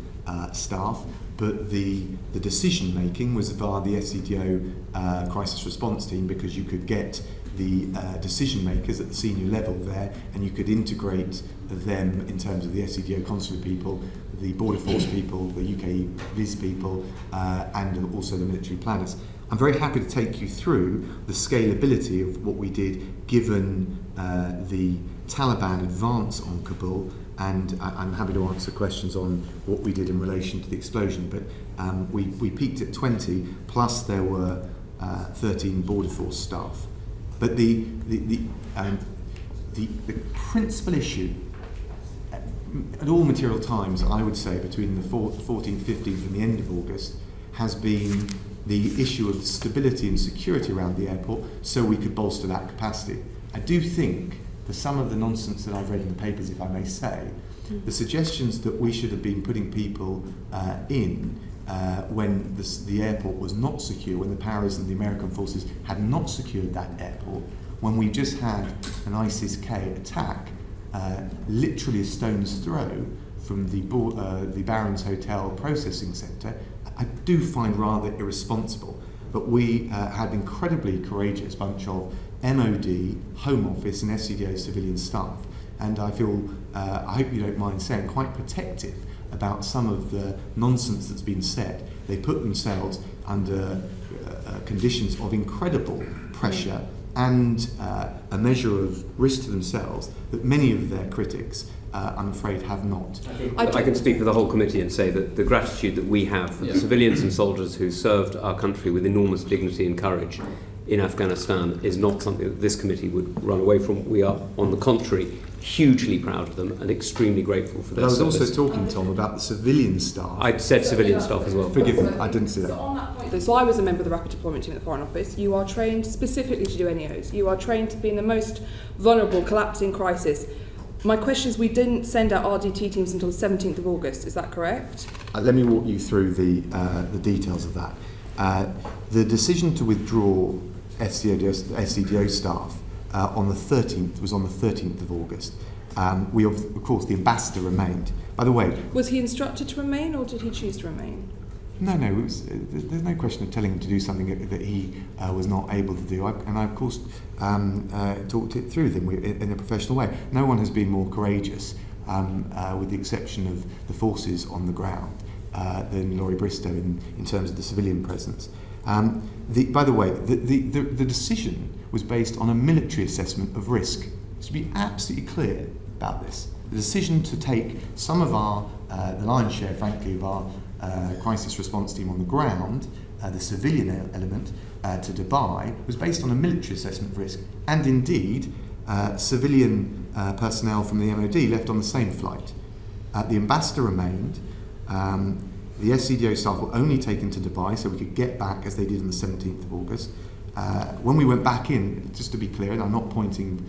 [SPEAKER 1] staff, but the decision-making was via the SCDO crisis response team, because you could get the decision makers at the senior level there, and you could integrate them in terms of the SCDO consular people, the border force people, the UK Viz people, and also the military planners. I'm very happy to take you through the scalability of what we did given the Taliban advance on Kabul, and I'm happy to answer questions on what we did in relation to the explosion, but we peaked at 20, plus there were 13 border force staff. But the principal issue at all material times, I would say, between the 14th, 15th and the end of August, has been the issue of stability and security around the airport, so we could bolster that capacity. I do think, for some of the nonsense that I've read in the papers, if I may say, the suggestions that we should have been putting people in when the airport was not secure, when the Paras and the American forces had not secured that airport, when we just had an ISIS-K attack literally a stone's throw from the Barron's Hotel processing centre, I do find rather irresponsible. But we had an incredibly courageous bunch of MOD, Home Office and SCDO civilian staff, and I feel, I hope you don't mind saying, quite protective about some of the nonsense that's been said. They put themselves under conditions of incredible pressure and a measure of risk to themselves that many of their critics, I'm afraid, have not.
[SPEAKER 2] I can speak for the whole committee and say that the gratitude that we have for the civilians and soldiers who served our country with enormous dignity and courage in Afghanistan is not something that this committee would run away from. We are, on the contrary, hugely proud of them and extremely grateful for their service.
[SPEAKER 1] I was also talking, Tom, about the civilian staff.
[SPEAKER 2] I said civilian staff as well.
[SPEAKER 1] Forgive me, I didn't see that.
[SPEAKER 3] So on that point, so I was a member of the Rapid Deployment Team at the Foreign Office. You are trained specifically to do NEOs. You are trained to be in the most vulnerable, collapsing crisis. My question is, we didn't send out RDT teams until the 17th of August, is that correct?
[SPEAKER 1] Let me walk you through the details of that. The decision to withdraw SCDO staff on the 13th was on the 13th of August. Of course, the ambassador remained. By the way...
[SPEAKER 3] Was he instructed to remain, or did he choose to remain?
[SPEAKER 1] No, there's no question of telling him to do something that he was not able to do. I of course, talked it through with him in a professional way. No one has been more courageous, with the exception of the forces on the ground, than Laurie Bristow in terms of the civilian presence. By the way, the decision was based on a military assessment of risk. To be absolutely clear about this, the decision to take some of the lion's share, frankly, of our crisis response team on the ground, the civilian element, to Dubai, was based on a military assessment of risk, and indeed civilian personnel from the MOD left on the same flight. The ambassador remained. The SCDO staff were only taken to Dubai so we could get back, as they did on the 17th of August. when we went back in, just to be clear, and I'm not pointing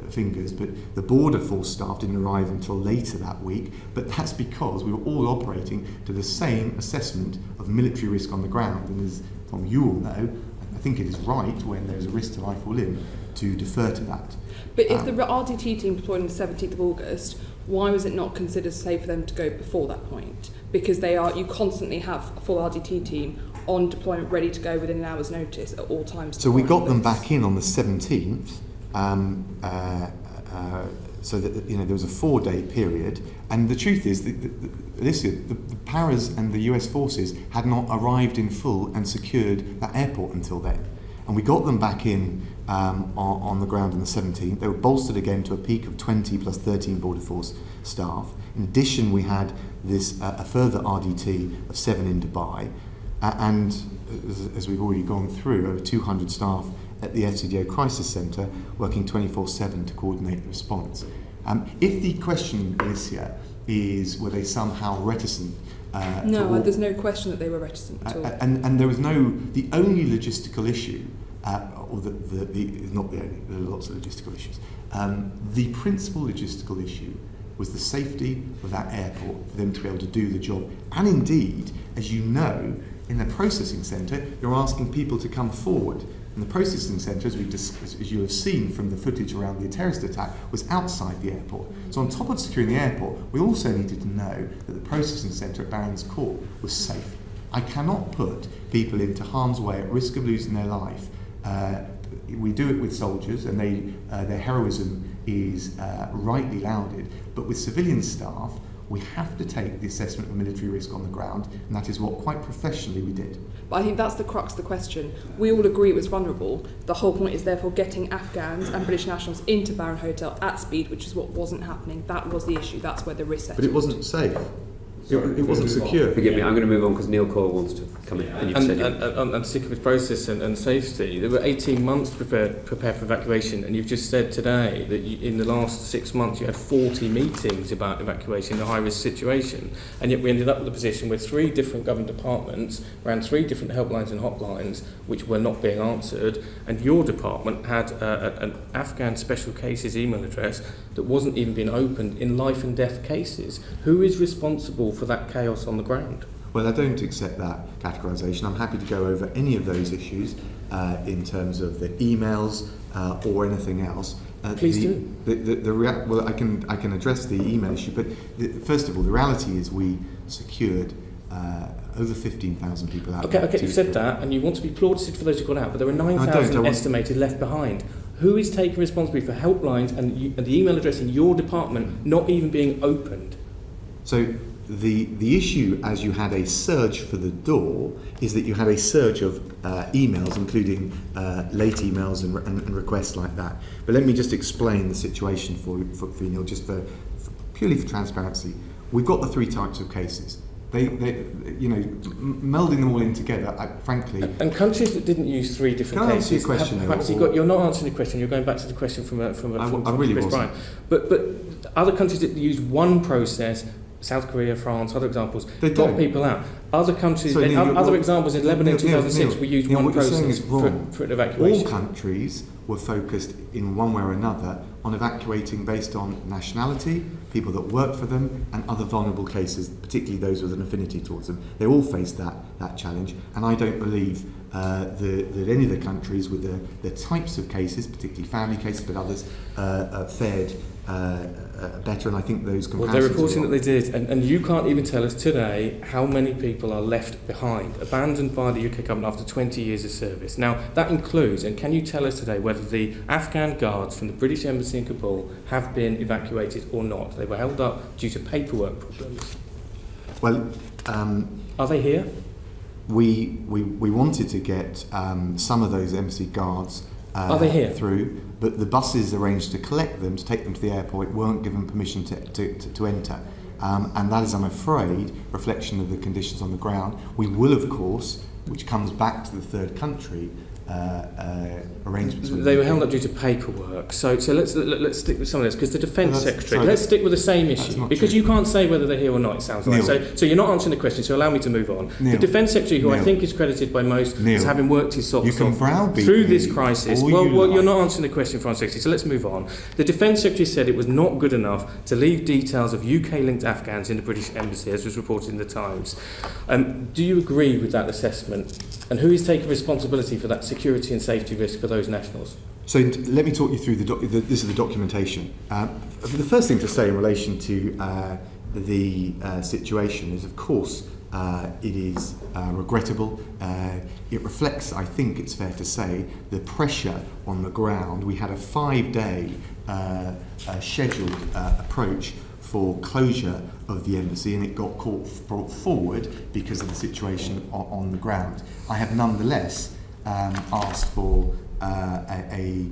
[SPEAKER 1] fingers, but the border force staff didn't arrive until later that week, but that's because we were all operating to the same assessment of military risk on the ground, and as Tom, you all know, I think it is right when there's a risk to life or limb to defer to that.
[SPEAKER 3] But if the RDT team deployed on the 17th of August, why was it not considered safe for them to go before that point? Because you constantly have a full RDT team on deployment ready to go within an hour's notice at all times.
[SPEAKER 1] So we got them back in on the 17th, so that there was a 4-day period, and the truth is the Paras and the US forces had not arrived in full and secured that airport until then, and we got them back in on the ground on the 17th. They were bolstered again to a peak of 20 plus 13 border force staff. In addition, we had this a further RDT of 7 in Dubai, and as we've already gone through, over 200 staff at the FCDO Crisis Centre working 24/7 to coordinate the response. If the question, Alicia, is were they somehow reticent?
[SPEAKER 3] There's no question that they were reticent at all.
[SPEAKER 1] And there was the only logistical issue, or not the only, there are lots of logistical issues. The principal logistical issue was the safety of that airport for them to be able to do the job. And indeed, as you know, in the processing centre, you're asking people to come forward. And the processing centre, as you have seen from the footage around the terrorist attack, was outside the airport. So on top of securing the airport, we also needed to know that the processing centre at Barons Court was safe. I cannot put people into harm's way at risk of losing their life. We do it with soldiers, and their heroism is rightly lauded. But with civilian staff, we have to take the assessment of military risk on the ground, and that is what quite professionally we did.
[SPEAKER 3] But I think that's the crux of the question. We all agree it was vulnerable. The whole point is therefore getting Afghans and British nationals into Baron Hotel at speed, which is what wasn't happening. That was the issue. That's where the risk set.
[SPEAKER 1] But it wasn't safe. It wasn't secure.
[SPEAKER 2] Forgive me, I'm going to move on because Neil Coyle wants to come in.
[SPEAKER 6] And sticking with process and safety, there were 18 months to prepare for evacuation, and you've just said today that in the last 6 months you had 40 meetings about evacuation in a high-risk situation, and yet we ended up with a position where 3 different government departments ran 3 different helplines and hotlines which were not being answered, and your department had an Afghan special cases email address that wasn't even being opened in life and death cases. Who is responsible for that chaos on the ground?
[SPEAKER 1] Well, I don't accept that categorisation. I'm happy to go over any of those issues in terms of the emails or anything else.
[SPEAKER 6] Please do.
[SPEAKER 1] Well, I can address the email issue, but first of all, the reality is we secured over 15,000 people out.
[SPEAKER 6] Okay, you've said that, and you want to be applauded for those who got out, but there were 9,000 estimated left behind. Who is taking responsibility for helplines and the email address in your department not even being opened?
[SPEAKER 1] So the issue, as you had a surge for the door, is that you had a surge of emails, including late emails and requests like that. But let me just explain the situation for you, Neil, just purely for transparency. We've got the 3 types of cases. They melding them all in together, frankly.
[SPEAKER 6] And countries that didn't use 3 different
[SPEAKER 1] Can I
[SPEAKER 6] cases.
[SPEAKER 1] answer your question?
[SPEAKER 6] You're not answering the question. You're going back to the question from
[SPEAKER 1] really
[SPEAKER 6] Chris
[SPEAKER 1] wasn't.
[SPEAKER 6] Bryan. But other countries that use one process, South Korea, France, other examples, got people out. Other countries, other examples in Lebanon in 2006, we used one process for an evacuation.
[SPEAKER 1] All countries were focused in one way or another on evacuating based on nationality, people that worked for them, and other vulnerable cases, particularly those with an affinity towards them. They all faced that challenge, and I don't believe that any of the countries with the types of cases, particularly family cases, but others, fared better, and I think those comparisons...
[SPEAKER 6] Well, they're reporting that they did, and you can't even tell us today how many people are left behind, abandoned by the UK government after 20 years of service. Now, that includes, and can you tell us today whether the Afghan guards from the British Embassy in Kabul have been evacuated or not? They were held up due to paperwork problems.
[SPEAKER 1] Well,
[SPEAKER 6] are they here?
[SPEAKER 1] We wanted to get some of those embassy guards
[SPEAKER 6] are they here?
[SPEAKER 1] Through, but the buses arranged to collect them, to take them to the airport, weren't given permission to enter. And that is, I'm afraid, a reflection of the conditions on the ground. We will, of course, which comes back to the third country, arrangements. with
[SPEAKER 6] They
[SPEAKER 1] the
[SPEAKER 6] were
[SPEAKER 1] UK.
[SPEAKER 6] held up due to paperwork. So let's stick with some of this, because the Defence
[SPEAKER 1] Well, that's-
[SPEAKER 6] Secretary.
[SPEAKER 1] sorry,
[SPEAKER 6] Let's stick with the same
[SPEAKER 1] that's
[SPEAKER 6] issue,
[SPEAKER 1] not
[SPEAKER 6] because
[SPEAKER 1] true.
[SPEAKER 6] you can't say whether they're here or not. It sounds like
[SPEAKER 1] Neil.
[SPEAKER 6] so you're not answering the question. So allow me to move on.
[SPEAKER 1] Neil.
[SPEAKER 6] The Defence Secretary, who I
[SPEAKER 1] Neil.
[SPEAKER 6] think is credited by most
[SPEAKER 1] Neil.
[SPEAKER 6] as having worked his socks
[SPEAKER 1] You can
[SPEAKER 6] off
[SPEAKER 1] browbeat
[SPEAKER 6] through
[SPEAKER 1] me
[SPEAKER 6] this crisis.
[SPEAKER 1] all
[SPEAKER 6] Well,
[SPEAKER 1] you
[SPEAKER 6] you're
[SPEAKER 1] like.
[SPEAKER 6] not answering the question, Foreign Secretary. So let's move on. The Defence Secretary said it was not good enough to leave details of UK-linked Afghans in the British Embassy, as was reported in the Times. Do you agree with that assessment? And who is taking responsibility for that security and safety risk for those nationals?
[SPEAKER 1] So let me talk you through this is the documentation. The first thing to say in relation to the situation is, of course, it is regrettable. It reflects, I think it's fair to say, the pressure on the ground. We had a 5-day scheduled approach for closure of the embassy, and it got brought forward because of the situation on the ground. I have nonetheless asked for a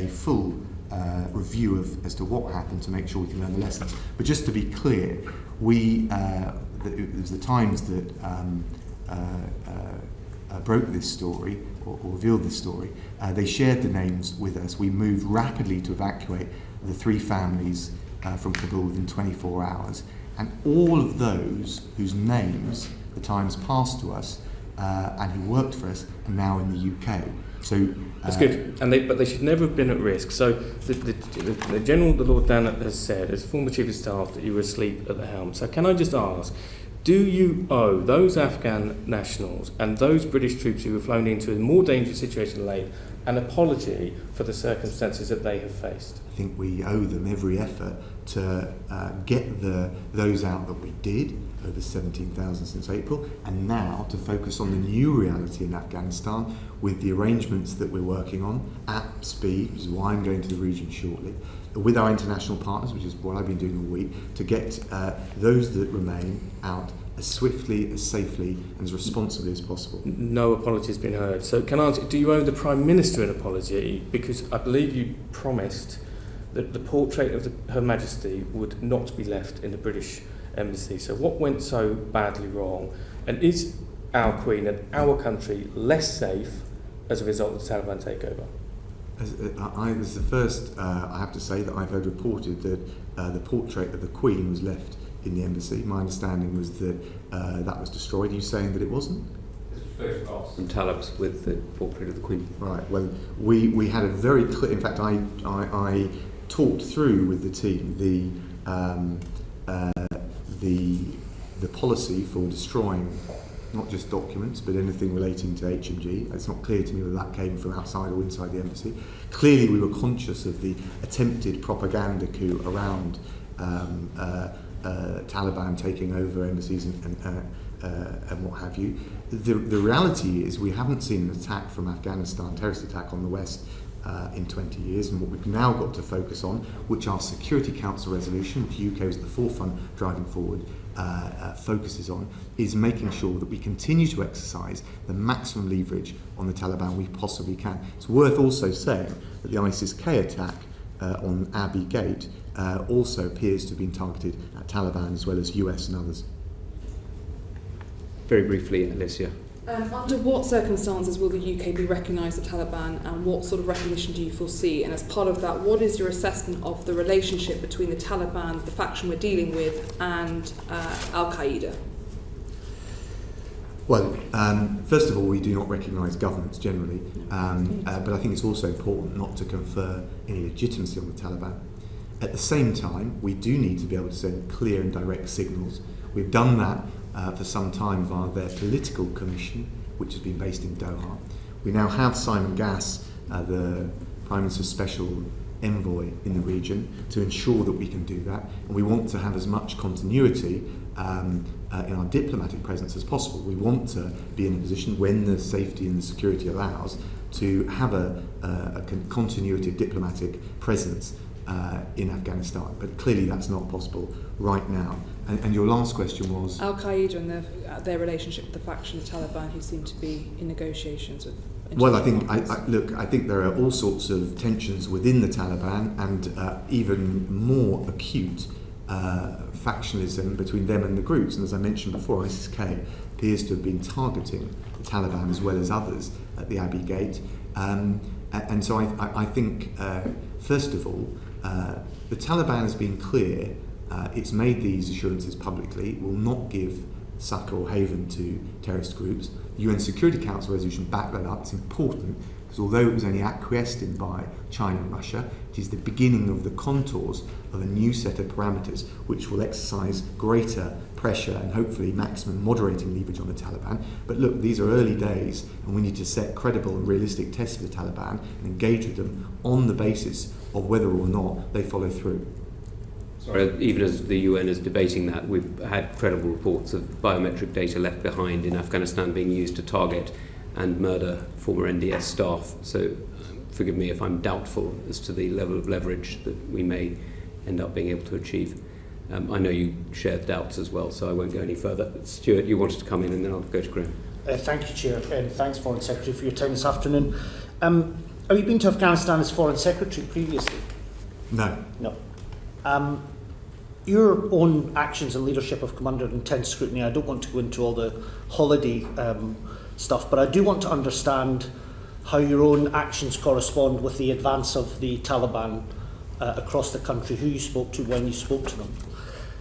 [SPEAKER 1] full review as to what happened to make sure we can learn the lessons. But just to be clear, it was the Times that broke this story or revealed this story. They shared the names with us. We moved rapidly to evacuate the 3 families from Kabul within 24 hours, and all of those whose names the Times passed to us and who worked for us are now in the UK. So
[SPEAKER 6] That's good, but they should never have been at risk. So the General, the Lord Dannatt, has said, as former Chief of Staff, that you were asleep at the helm. So can I just ask, do you owe those Afghan nationals and those British troops who were flown into a more dangerous situation late an apology for the circumstances that they have faced?
[SPEAKER 1] I think we owe them every effort to get those out that we did, over 17,000 since April, and now to focus on the new reality in Afghanistan with the arrangements that we're working on at speed, which is why I'm going to the region shortly, with our international partners, which is what I've been doing all week, to get those that remain out as swiftly, as safely and as responsibly as possible.
[SPEAKER 6] No apology has been heard. So can I ask, do you owe the Prime Minister an apology? Because I believe you promised that the portrait of Her Majesty would not be left in the British Embassy. So what went so badly wrong? And is our Queen and our country less safe as a result of the Taliban takeover?
[SPEAKER 1] This is the first, I have to say, that I've heard reported that the portrait of the Queen was left in the embassy. My understanding was that that was destroyed. Are you saying that it wasn't?
[SPEAKER 2] From Talabs with the portrait of the Queen.
[SPEAKER 1] Right. Well, we had a very clear. In fact, I talked through with the team the policy for destroying not just documents but anything relating to HMG. It's not clear to me whether that came from outside or inside the embassy. Clearly, we were conscious of the attempted propaganda coup around Taliban taking over embassies and what have you. The reality is we haven't seen an attack from Afghanistan, terrorist attack on the West, in 20 years, and what we've now got to focus on, which our Security Council resolution, which the UK is at the forefront driving forward, focuses on, is making sure that we continue to exercise the maximum leverage on the Taliban we possibly can. It's worth also saying that the ISIS-K attack on Abbey Gate also appears to have been targeted at Taliban as well as US and others.
[SPEAKER 2] Very briefly, Alicia.
[SPEAKER 3] Under what circumstances will the UK be recognised the Taliban, and what sort of recognition do you foresee? And as part of that, what is your assessment of the relationship between the Taliban, the faction we're dealing with, and Al-Qaeda?
[SPEAKER 1] Well, first of all, we do not recognise governments generally, but I think it's also important not to confer any legitimacy on the Taliban. At the same time, we do need to be able to send clear and direct signals. We've done that for some time via their political commission, which has been based in Doha. We now have Simon Gass, the Prime Minister's special envoy in the region, to ensure that we can do that. And we want to have as much continuity in our diplomatic presence as possible. We want to be in a position, when the safety and the security allows, to have a continuity of diplomatic presence in Afghanistan. But clearly that's not possible right now. And your last question was?
[SPEAKER 3] Al-Qaeda and their relationship with the faction of the Taliban, who seem to be in negotiations with.
[SPEAKER 1] Well, I think I think there are all sorts of tensions within the Taliban, and even more acute factionalism between them and the groups. And as I mentioned before, ISIS-K appears to have been targeting the Taliban as well as others at the Abbey Gate. And so I think, first of all, the Taliban has been clear. It's made these assurances publicly, will not give succour or haven to terrorist groups. The UN Security Council resolution backed that up. It's important because although it was only acquiesced in by China and Russia, it is the beginning of the contours of a new set of parameters which will exercise greater pressure and hopefully maximum moderating leverage on the Taliban. But look, these are early days and we need to set credible and realistic tests for the Taliban and engage with them on the basis of whether or not they follow through.
[SPEAKER 2] Even as the UN is debating that, we've had credible reports of biometric data left behind in Afghanistan being used to target and murder former NDS staff. So forgive me if I'm doubtful as to the level of leverage that we may end up being able to achieve. I know you shared doubts as well, so I won't go any further. Stuart, you wanted to come in and then I'll go to Graham.
[SPEAKER 7] Thank you, Chair, and thanks, Foreign Secretary, for your time this afternoon. Have you been to Afghanistan as Foreign Secretary previously?
[SPEAKER 1] No.
[SPEAKER 7] No. Your own actions and leadership have come under intense scrutiny. I don't want to go into all the holiday stuff, but I do want to understand how your own actions correspond with the advance of the Taliban across the country, who you spoke to, when you spoke to them.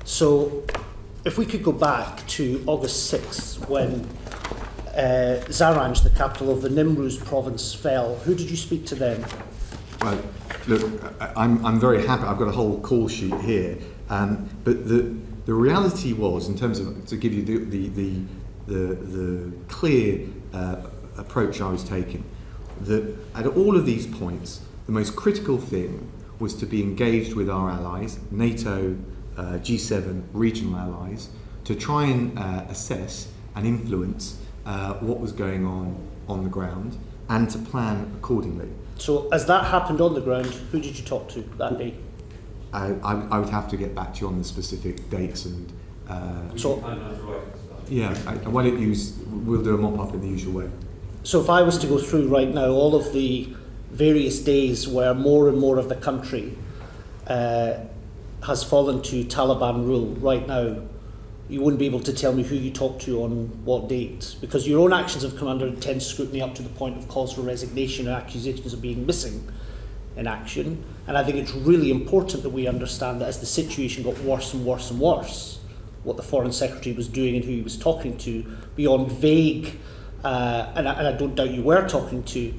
[SPEAKER 7] So if we could go back to August 6th, when Zaranj, the capital of the Nimruz province, fell, who did you speak to then?
[SPEAKER 1] Well, look, I'm very happy. I've got a whole call sheet here. But the reality was, in terms of, to give you the clear approach I was taking, that at all of these points, the most critical thing was to be engaged with our allies, NATO, G7, regional allies, to try and assess and influence what was going on the ground and to plan accordingly.
[SPEAKER 7] So as that happened on the ground, who did you talk to that day?
[SPEAKER 1] I would have to get back to you on the specific dates and. Why don't we'll do a mop up in the usual way.
[SPEAKER 7] So if I was to go through right now all of the various days where more and more of the country has fallen to Taliban rule right now, you wouldn't be able to tell me who you talked to on what date, because your own actions have come under intense scrutiny up to the point of calls for resignation and accusations of being missing in action. And I think it's really important that we understand that as the situation got worse and worse and worse, what the Foreign Secretary was doing and who he was talking to, beyond vague, and I don't doubt you were talking to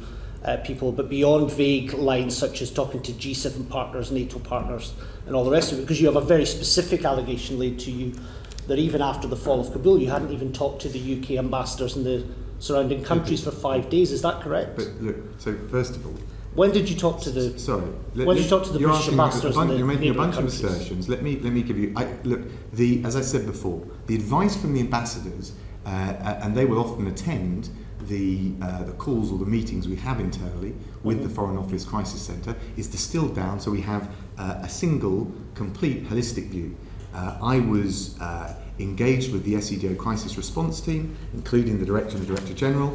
[SPEAKER 7] people, but beyond vague lines such as talking to G7 partners, NATO partners, and all the rest of it, because you have a very specific allegation laid to you that even after the fall of Kabul, you hadn't even talked to the UK ambassadors in the surrounding countries for 5 days. Is that correct?
[SPEAKER 1] But look, so first of all,
[SPEAKER 7] when did you talk to the? When did you talk to the British ambassadors?
[SPEAKER 1] You're making a bunch of assertions. Let me give you. As I said before, the advice from the ambassadors, and they will often attend the calls or the meetings we have internally with the Foreign Office Crisis Centre, is distilled down so we have a single, complete, holistic view. I was engaged with the SEDO crisis response team, including the Director and the Director General,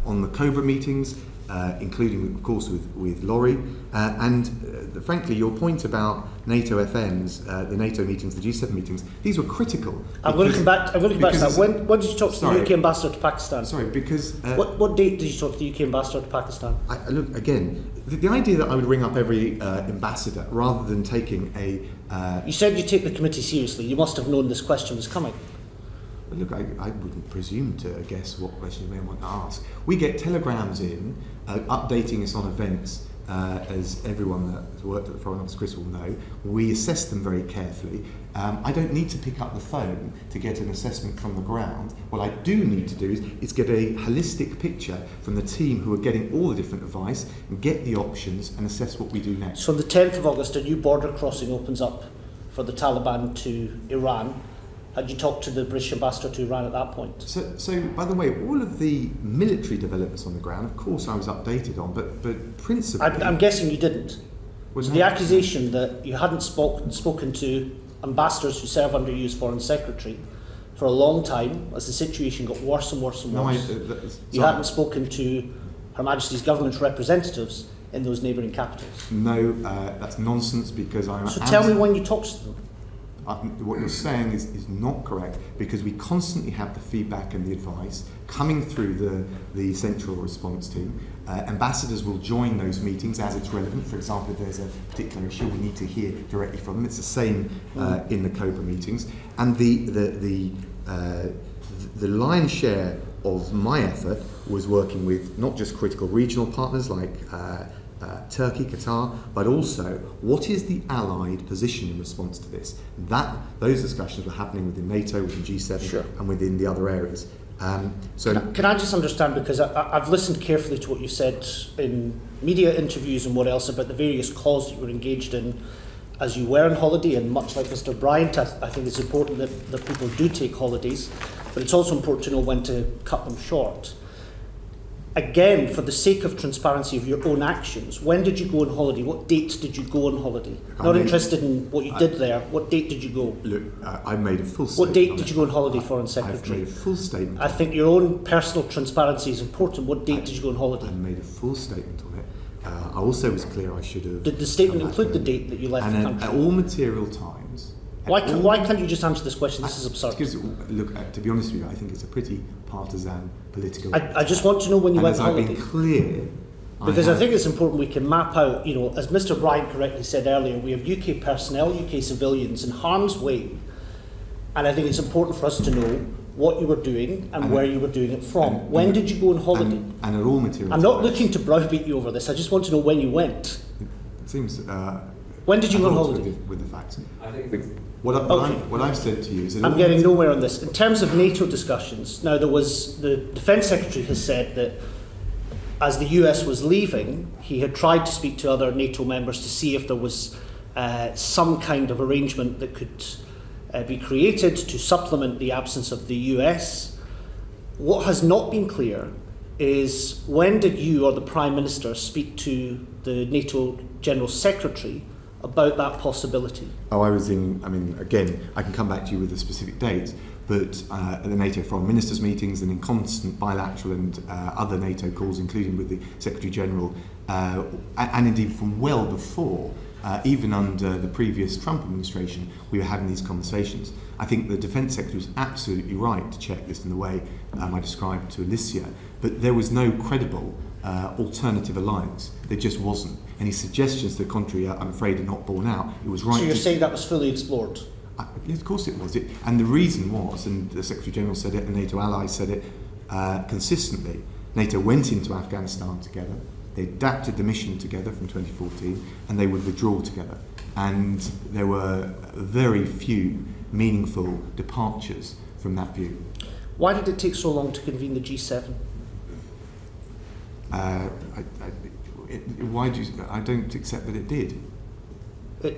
[SPEAKER 1] on the COBRA meetings, including, of course, with Laurie. Frankly, your point about NATO FMs, the NATO meetings, the G7 meetings, these were critical. I'm going to come back to
[SPEAKER 7] that. When did you talk to the UK ambassador to Pakistan?
[SPEAKER 1] Sorry, because...
[SPEAKER 7] what date did you talk to the UK ambassador to Pakistan?
[SPEAKER 1] Look, again, the idea that I would ring up every ambassador rather than taking a...
[SPEAKER 7] You said you take the committee seriously. You must have known this question was coming.
[SPEAKER 1] Look, I wouldn't presume to guess what question you may want to ask. We get telegrams in updating us on events, as everyone that has worked at the Foreign Office, Chris, will know. We assess them very carefully. I don't need to pick up the phone to get an assessment from the ground. What I do need to do is get a holistic picture from the team who are getting all the different advice and get the options and assess what we do next.
[SPEAKER 7] So on the 10th of August, a new border crossing opens up for the Taliban to Iran. Had you talked to the British ambassador to Iran at that point?
[SPEAKER 1] So by the way, all of the military developments on the ground, of course, I was updated on, but principally...
[SPEAKER 7] I'm guessing you didn't. Was the accusation that you hadn't spoken to ambassadors who serve under you as Foreign Secretary for a long time, as the situation got worse and worse and worse? You hadn't spoken to Her Majesty's government's representatives in those neighbouring capitals?
[SPEAKER 1] No, that's nonsense, because I'm...
[SPEAKER 7] So tell me when you talked to them.
[SPEAKER 1] What you're saying is not correct, because we constantly have the feedback and the advice coming through the central response team. Ambassadors will join those meetings as it's relevant. For example, if there's a particular issue, we need to hear directly from them. It's the same in the COBRA meetings. And the lion's share of my effort was working with not just critical regional partners like Turkey, Qatar, but also what is the Allied position in response to this? Those discussions were happening within NATO, within G7, and within the other areas.
[SPEAKER 7] Can I just understand, because I've listened carefully to what you said in media interviews and what else about the various calls that you were engaged in as you were on holiday, and much like Mr. Bryant, I think it's important that people do take holidays, but it's also important to know when to cut them short. Again, for the sake of transparency of your own actions, when did you go on holiday? What date did you go on holiday? Not interested in what you did there. What date did you go?
[SPEAKER 1] Look, I made a full statement.
[SPEAKER 7] What date did you go on holiday, Foreign Secretary?
[SPEAKER 1] I've made a full statement.
[SPEAKER 7] I think your own personal transparency is important. What date did you go on holiday?
[SPEAKER 1] I made a full statement on it. I also was clear I should have...
[SPEAKER 7] Did the statement include the date that you left the country?
[SPEAKER 1] At all material times...
[SPEAKER 7] Why can't you just answer this question? This is absurd.
[SPEAKER 1] Because, look, to be honest with you, I think it's a pretty partisan political...
[SPEAKER 7] I just want to know when you went on holiday.
[SPEAKER 1] I've been clear...
[SPEAKER 7] Because I think it's important we can map out, as Mr. Bryant correctly said earlier, we have UK personnel, UK civilians in harm's way. And I think it's important for us to know what you were doing and where you were doing it from. When did you go on holiday?
[SPEAKER 1] And at all material...
[SPEAKER 7] I'm not looking to browbeat you over this. I just want to know when you went.
[SPEAKER 1] It seems...
[SPEAKER 7] when did you go on holiday?
[SPEAKER 1] With the facts.
[SPEAKER 2] I think
[SPEAKER 1] what I've said to you is...
[SPEAKER 7] I'm getting nowhere on this. In terms of NATO discussions, now the Defence Secretary has said that as the US was leaving, he had tried to speak to other NATO members to see if there was some kind of arrangement that could be created to supplement the absence of the US. What has not been clear is when did you or the Prime Minister speak to the NATO General Secretary about that possibility?
[SPEAKER 1] Again, I can come back to you with the specific dates, but at the NATO Foreign Ministers meetings and in constant bilateral and other NATO calls, including with the Secretary General, and indeed from well before, even under the previous Trump administration, we were having these conversations. I think the Defence Secretary was absolutely right to check this in the way I described to Alicia, but there was no credible alternative alliance. There just wasn't. Any suggestions to the contrary, I'm afraid, are not borne out. It was right.
[SPEAKER 7] So you're saying that was fully explored?
[SPEAKER 1] Yes, of course it was. And the reason was, and the Secretary General said it, and NATO allies said it consistently, NATO went into Afghanistan together, they adapted the mission together from 2014, and they would withdraw together. And there were very few meaningful departures from that view.
[SPEAKER 7] Why did it take so long to convene the G7?
[SPEAKER 1] I don't accept that it did.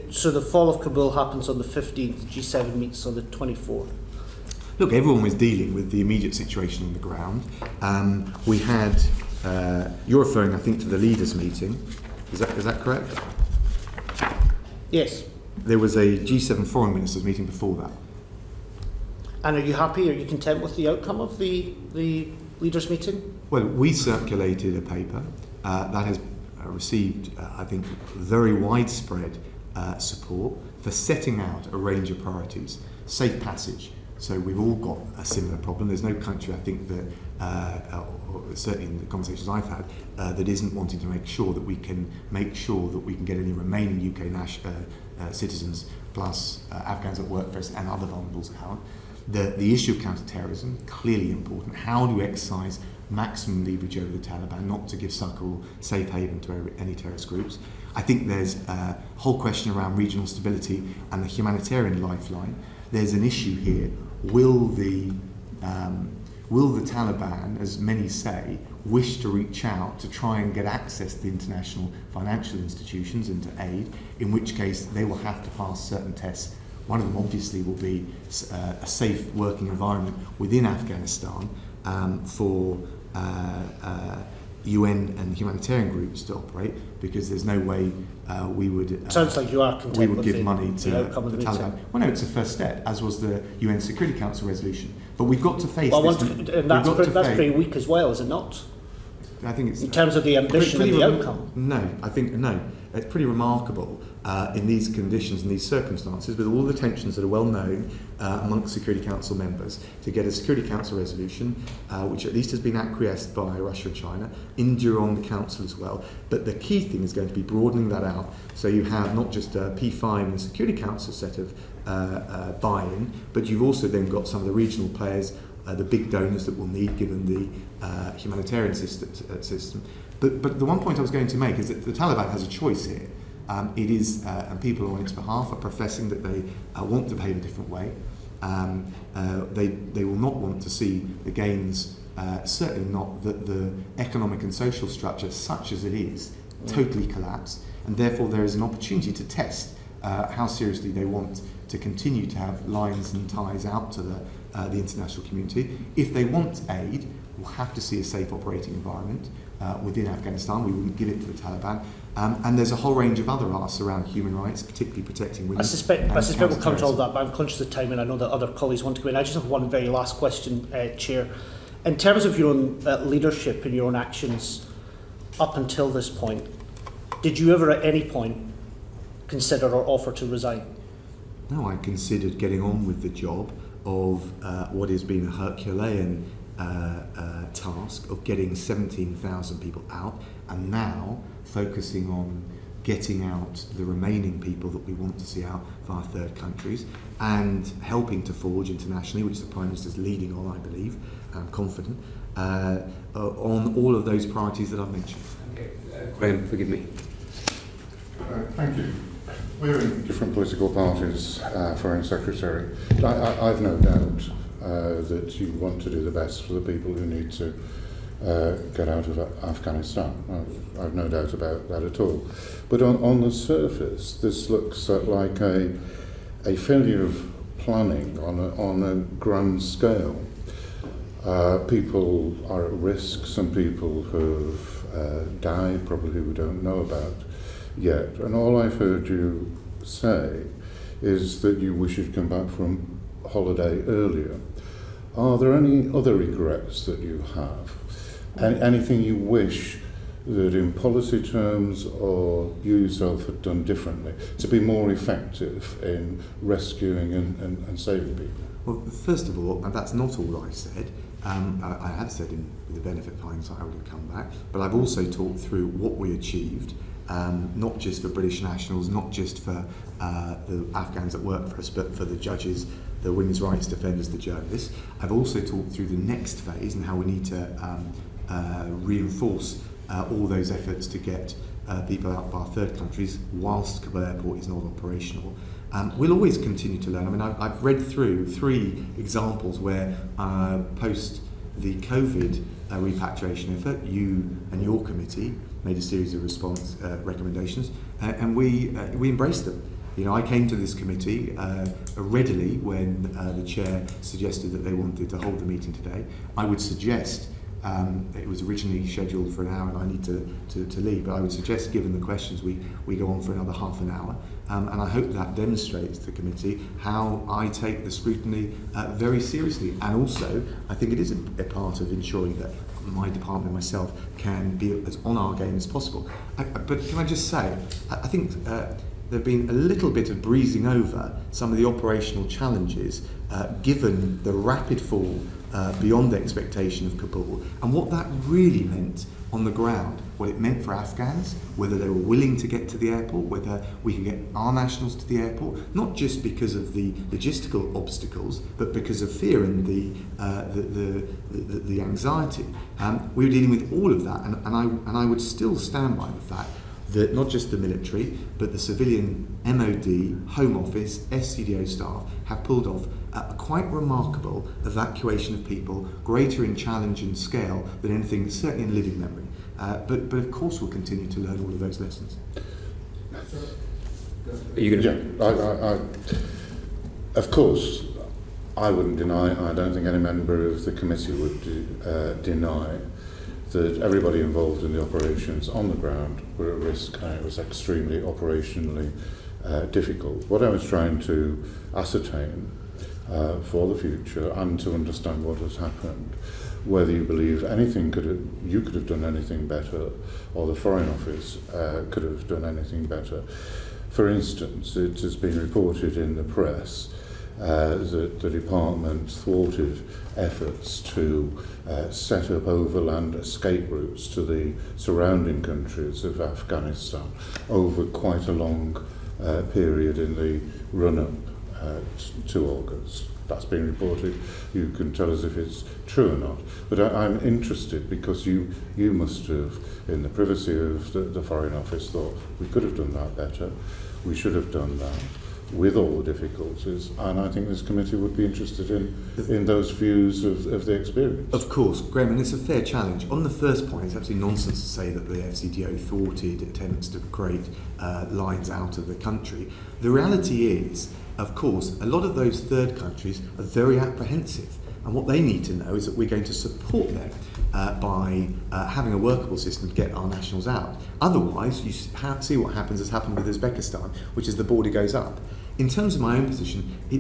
[SPEAKER 7] So the fall of Kabul happens on the 15th, G7 meets on the 24th.
[SPEAKER 1] Look, everyone was dealing with the immediate situation on the ground. We had, you're referring, I think, to the leaders' meeting. Is that correct?
[SPEAKER 7] Yes.
[SPEAKER 1] There was a G7 foreign ministers meeting before that.
[SPEAKER 7] And are you happy, are you content with the outcome of the leaders' meeting?
[SPEAKER 1] Well, we circulated a paper that has received, I think, very widespread support for setting out a range of priorities. Safe passage. So we've all got a similar problem. There's no country, I think, that, or certainly in the conversations I've had, that isn't wanting to make sure that we can get any remaining UK citizens plus Afghans at work for us and other vulnerables out. The issue of counter-terrorism, clearly important. How do we exercise maximum leverage over the Taliban, not to give succour or safe haven to any terrorist groups? I think there's a whole question around regional stability and the humanitarian lifeline. There's an issue here. Will the Taliban, as many say, wish to reach out to try and get access to the international financial institutions and to aid, in which case they will have to pass certain tests. One of them obviously will be a safe working environment within Afghanistan for UN and humanitarian groups to operate, because there's no way we would...
[SPEAKER 7] Sounds like you are content
[SPEAKER 1] we would
[SPEAKER 7] with
[SPEAKER 1] give money to the
[SPEAKER 7] Taliban.
[SPEAKER 1] Well, no, it's a first step, as was the UN Security Council resolution. But we've got to face...
[SPEAKER 7] Well, that's pretty weak as well, is it not?
[SPEAKER 1] I think it's
[SPEAKER 7] in terms of the ambition and the outcome.
[SPEAKER 1] No, I think no. It's pretty remarkable in these conditions and these circumstances, with all the tensions that are well known amongst Security Council members, to get a Security Council resolution, which at least has been acquiesced by Russia and China, India on the Council as well. But the key thing is going to be broadening that out, so you have not just a P5 and Security Council set of buy-in, but you've also then got some of the regional players, the big donors that we'll need given the humanitarian system. But the one point I was going to make is that the Taliban has a choice here. It is, and people on its behalf are professing that they want to behave a different way. They will not want to see the gains, certainly not the economic and social structure, such as it is, totally collapse. And therefore there is an opportunity to test how seriously they want to continue to have lines and ties out to the international community. If they want aid, we'll have to see a safe operating environment within Afghanistan. We wouldn't give it to the Taliban. And there's a whole range of other asks around human rights, particularly protecting women.
[SPEAKER 7] I suspect we'll come to all that, but I'm conscious of time and I know that other colleagues want to go in. I just have one very last question, Chair. In terms of your own leadership and your own actions up until this point, did you ever at any point consider or offer to resign?
[SPEAKER 1] No, I considered getting on with the job of what has been a Herculean task of getting 17,000 people out, and now focusing on getting out the remaining people that we want to see out via third countries, and helping to forge internationally, which the Prime Minister is leading on, I believe, and I'm confident, on all of those priorities that I've mentioned.
[SPEAKER 2] Okay. Graham, forgive me.
[SPEAKER 8] Thank you. We're in different political parties, Foreign Secretary. I've no doubt that you want to do the best for the people who need to get out of Afghanistan. I've no doubt about that at all. But on the surface, this looks like a failure of planning on a grand scale. People are at risk. Some people have died, probably we don't know about yet. And all I've heard you say is that you wish you'd come back from holiday earlier. Are there any other regrets that you have? Anything you wish that in policy terms or you yourself had done differently to be more effective in rescuing and saving people?
[SPEAKER 1] Well, first of all, and that's not all I said, I had said in the benefit of hindsight I would have come back, but I've also talked through what we achieved, not just for British nationals, not just for the Afghans that work for us, but for the judges, the women's rights defenders, the journalists. I've also talked through the next phase and how we need to reinforce all those efforts to get people out by third countries whilst Kabul Airport is not operational. We'll always continue to learn. I mean, I've read through 3 examples where post the COVID repatriation effort, you and your committee made a series of response recommendations, and we embraced them. You know, I came to this committee readily when the chair suggested that they wanted to hold the meeting today. I would suggest, it was originally scheduled for an hour and I need to leave, but I would suggest, given the questions, we go on for another half an hour. And I hope that demonstrates to the committee how I take the scrutiny very seriously. And also, I think it is a part of ensuring that my department and myself can be as on our game as possible. But can I just say, I think there have been a little bit of breezing over some of the operational challenges given the rapid fall beyond expectation of Kabul, and what that really meant on the ground, what it meant for Afghans, whether they were willing to get to the airport, whether we can get our nationals to the airport, not just because of the logistical obstacles, but because of fear and the anxiety. We were dealing with all of that, and I would still stand by the fact that not just the military, but the civilian MOD, Home Office, SCDO staff have pulled off a quite remarkable evacuation of people, greater in challenge and scale than anything, certainly in living memory. But of course we'll continue to learn all of those lessons.
[SPEAKER 2] Are you going to?
[SPEAKER 8] Yeah, of course, I wouldn't deny, I don't think any member of the committee would deny that everybody involved in the operations on the ground were at risk, and it was extremely operationally difficult. What I was trying to ascertain for the future and to understand what has happened whether you believe you could have done anything better, or the Foreign Office could have done anything better. For instance, it has been reported in the press that the department thwarted efforts to set up overland escape routes to the surrounding countries of Afghanistan over quite a long period in the run-up to August. That's been reported. You can tell us if it's true or not. But I'm interested because you must have, in the privacy of the Foreign Office, thought we could have done that better. We should have done that with all the difficulties. And I think this committee would be interested in those views of the experience.
[SPEAKER 1] Of course, Graham, and it's a fair challenge. On the first point, it's absolutely nonsense to say that the FCDO thwarted attempts to create lines out of the country. The reality is, of course, a lot of those third countries are very apprehensive, and what they need to know is that we're going to support them by having a workable system to get our nationals out. Otherwise, you see what happens has happened with Uzbekistan, which is the border goes up. In terms of my own position, if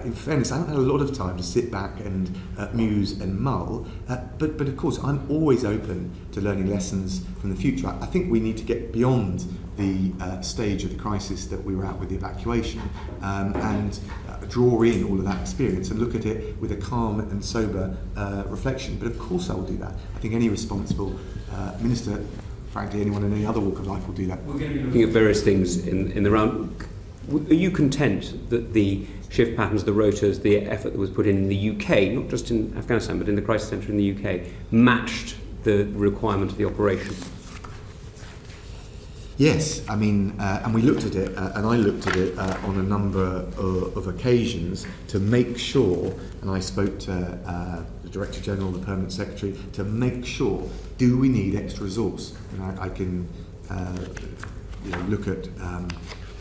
[SPEAKER 1] in fairness, I haven't had a lot of time to sit back and muse and mull, but of course, I'm always open to learning lessons from the future. I think we need to get beyond the stage of the crisis that we were at with the evacuation and draw in all of that experience and look at it with a calm and sober reflection. But of course I will do that. I think any responsible minister, frankly anyone in any other walk of life will do that.
[SPEAKER 2] We're going to be looking at various things in the round. Are you content that the shift patterns, the rotas, the effort that was put in the UK, not just in Afghanistan but in the crisis centre in the UK, matched the requirement of the operation?
[SPEAKER 1] Yes, I mean, and we looked at it, and I looked at it on a number of occasions to make sure, and I spoke to the Director General, the Permanent Secretary, to make sure, do we need extra resource? And I can look at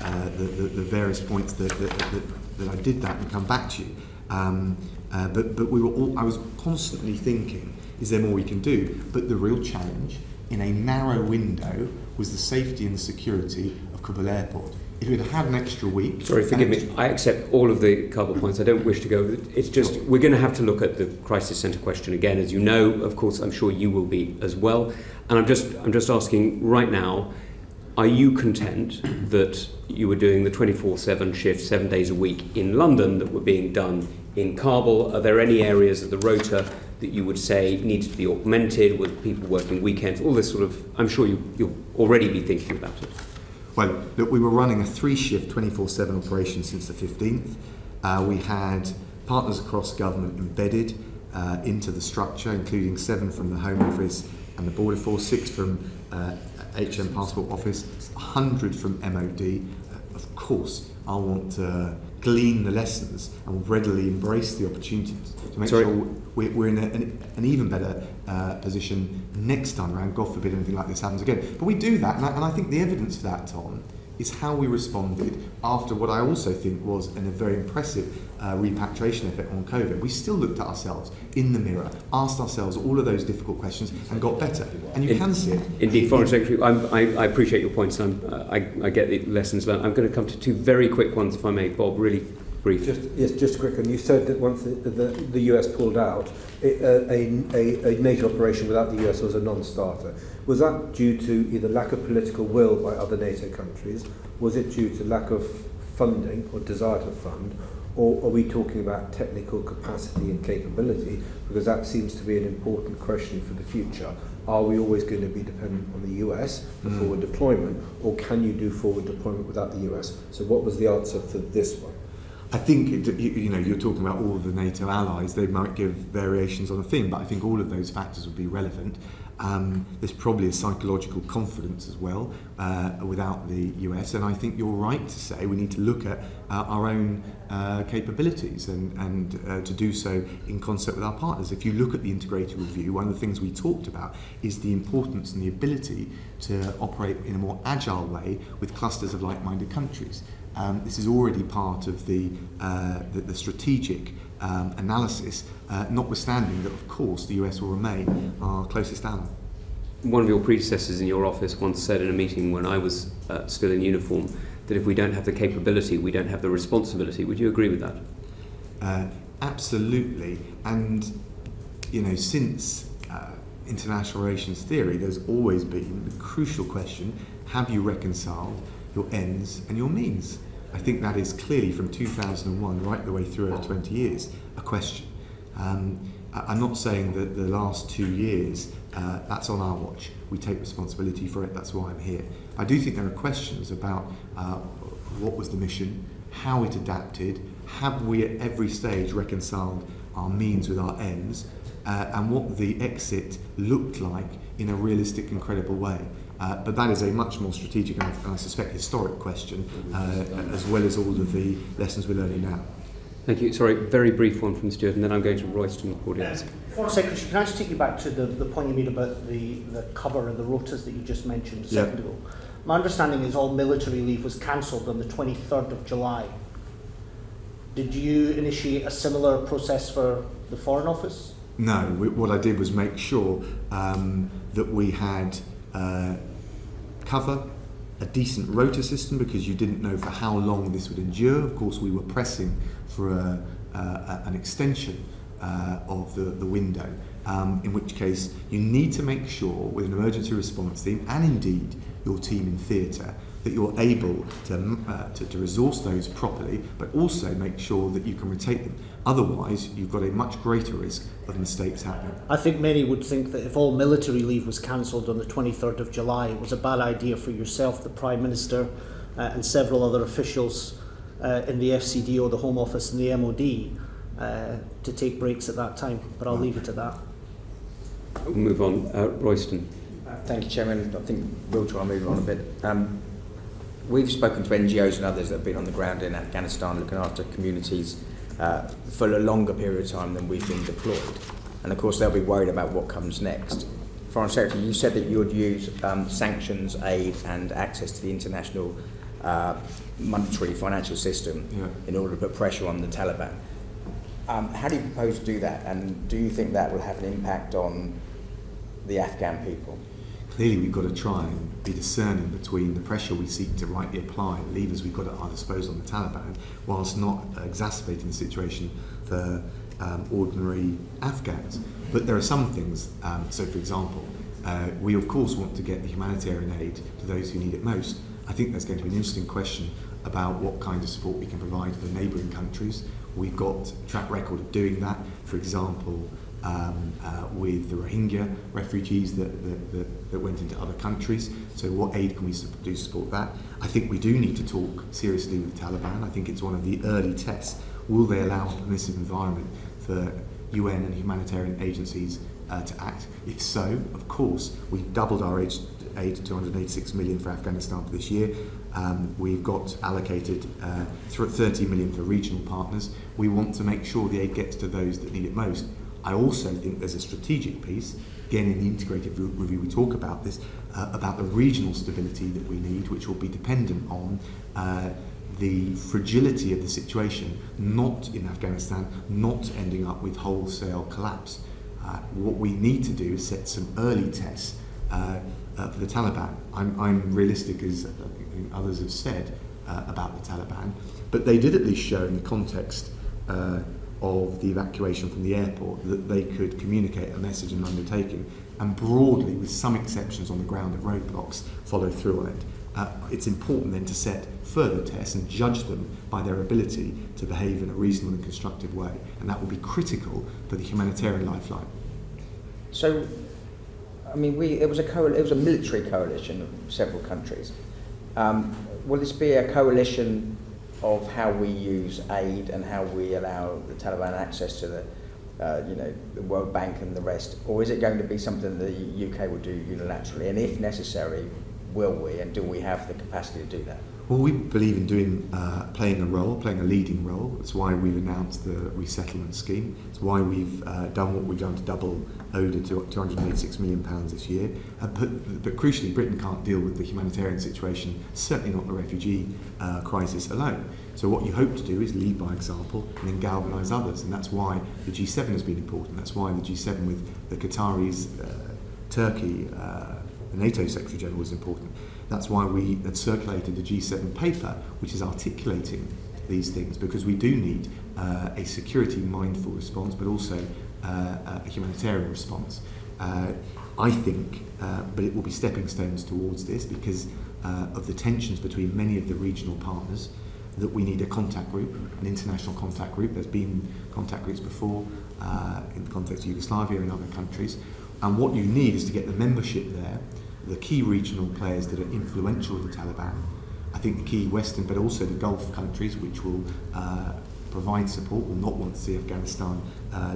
[SPEAKER 1] the various points that I did that and come back to you. But we were I was constantly thinking, is there more we can do? But the real challenge in a narrow window was the safety and the security of Kabul Airport. If we'd had an extra week...
[SPEAKER 2] Sorry, forgive me, I accept all of the Kabul points. I don't wish to go... It's just, we're going to have to look at the crisis centre question again. As you know, of course, I'm sure you will be as well. And I'm just asking right now, are you content that you were doing the 24/7 shift 7 days a week in London that were being done in Kabul? Are there any areas of the rota that you would say needed to be augmented with people working weekends? All this sort of... I'm sure you'll already be thinking about it.
[SPEAKER 1] Well, look, we were running a 3-shift 24/7 operation since the 15th. We had partners across government embedded into the structure, including 7 from the Home Office and the Border Force, 6 from HM Passport Office, 100 from MOD. Of course, I want to glean the lessons and readily embrace the opportunities to make sure we're in an even better position next time around. God forbid anything like this happens again. But we do that, and I think the evidence for that, Tom, is how we responded after what I also think was a very impressive repatriation effort on COVID. We still looked at ourselves in the mirror, asked ourselves all of those difficult questions and got better. And you can see it.
[SPEAKER 2] Indeed, Foreign Secretary, I appreciate your points, and I get the lessons learned. I'm going to come to 2 very quick ones, if I may, Bob, really brief.
[SPEAKER 4] Just a quick one. You said that once the US pulled out, a NATO operation without the US was a non-starter. Was that due to either lack of political will by other NATO countries? Was it due to lack of funding or desire to fund? Or are we talking about technical capacity and capability? Because that seems to be an important question for the future. Are we always going to be dependent on the US for forward deployment, or can you do forward deployment without the US? So what was the answer for this one?
[SPEAKER 1] I think, you're talking about all of the NATO allies. They might give variations on a theme, but I think all of those factors would be relevant. There's probably a psychological confidence as well without the US, and I think you're right to say we need to look at our own capabilities and to do so in concert with our partners. If you look at the integrated review, one of the things we talked about is the importance and the ability to operate in a more agile way with clusters of like-minded countries. This is already part of the strategic analysis, notwithstanding that, of course, the US will remain our closest ally.
[SPEAKER 2] One of your predecessors in your office once said in a meeting when I was still in uniform that if we don't have the capability, we don't have the responsibility. Would you agree with that?
[SPEAKER 1] Absolutely. And since international relations theory, there's always been the crucial question: have you reconciled your ends and your means? I think that is clearly from 2001 right the way through over 20 years a question. I'm not saying that the last 2 years that's on our watch. We take responsibility for it. That's why I'm here. I do think there are questions about what was the mission, how it adapted, have we at every stage reconciled our means with our ends, and what the exit looked like in a realistic and credible way. But that is a much more strategic and I suspect historic question, as well as all of the lessons we're learning now.
[SPEAKER 2] Thank you. Sorry, very brief one from Stuart, and then I'm going to Royston audience.
[SPEAKER 7] Foreign Secretary, can I just take you back to the point you made about the cover and the rotas that you just mentioned a second ago? My understanding is all military leave was cancelled on the 23rd of July. Did you initiate a similar process for the Foreign Office?
[SPEAKER 1] No, what I did was make sure that we had cover, a decent rota system, because you didn't know for how long this would endure. Of course, we were pressing for an extension of the window, in which case you need to make sure with an emergency response team, and indeed your team in theatre, that you're able to resource those properly, but also make sure that you can rotate them. Otherwise, you've got a much greater risk of mistakes happening.
[SPEAKER 7] I think many would think that if all military leave was cancelled on the 23rd of July, it was a bad idea for yourself, the Prime Minister, and several other officials in the FCDO, the Home Office and the MOD to take breaks at that time. But I'll leave it at that.
[SPEAKER 2] We'll move on. Royston.
[SPEAKER 9] Thank you, Chairman. I think we'll try and move on a bit. We've spoken to NGOs and others that have been on the ground in Afghanistan looking after communities for a longer period of time than we've been deployed. And of course they'll be worried about what comes next. Foreign Secretary, you said that you would use sanctions, aid and access to the international monetary financial system in order to put pressure on the Taliban. How do you propose to do that, and do you think that will have an impact on the Afghan people?
[SPEAKER 1] Clearly, we've got to try and be discerning between the pressure we seek to rightly apply, the levers we've got at our disposal on the Taliban, whilst not exacerbating the situation for ordinary Afghans. But there are some things, so for example, we of course want to get the humanitarian aid to those who need it most. I think there's going to be an interesting question about what kind of support we can provide to the neighbouring countries. We've got a track record of doing that, for example, with the Rohingya refugees that went into other countries. So what aid can we do to support that? I think we do need to talk seriously with the Taliban. I think it's one of the early tests. Will they allow a permissive environment for UN and humanitarian agencies to act? If so, of course, we've doubled our aid to 286 million for Afghanistan for this year. We've got allocated 30 million for regional partners. We want to make sure the aid gets to those that need it most. I also think there's a strategic piece, again in the integrated review we talk about this, about the regional stability that we need, which will be dependent on the fragility of the situation, not in Afghanistan, not ending up with wholesale collapse. What we need to do is set some early tests for the Taliban. I'm realistic, as others have said, about the Taliban, but they did at least show in the context of the evacuation from the airport that they could communicate a message and undertaking, and broadly, with some exceptions on the ground of roadblocks, follow through on it. It's important then to set further tests and judge them by their ability to behave in a reasonable and constructive way, and that will be critical for the humanitarian lifeline.
[SPEAKER 9] So, I mean, it was a military coalition of several countries. Will this be a coalition of how we use aid and how we allow the Taliban access to the World Bank and the rest, or is it going to be something the UK will do unilaterally? And if necessary, will we, and do we have the capacity to do that?
[SPEAKER 1] Well, we believe in playing a leading role. That's why we've announced the resettlement scheme. It's why we've done what we've done to double ODA to £286 million this year. But crucially, Britain can't deal with the humanitarian situation, certainly not the refugee crisis alone. So what you hope to do is lead by example and then galvanise others. And that's why the G7 has been important. That's why the G7 with the Qataris, Turkey, the NATO Secretary General was important. That's why we had circulated the G7 paper, which is articulating these things, because we do need a security-mindful response, but also a humanitarian response. I think, but it will be stepping stones towards this because of the tensions between many of the regional partners, that we need a contact group, an international contact group. There's been contact groups before in the context of Yugoslavia and other countries. And what you need is to get the membership there, the key regional players that are influential with the Taliban. I think the key Western, but also the Gulf countries, which will provide support, will not want to see Afghanistan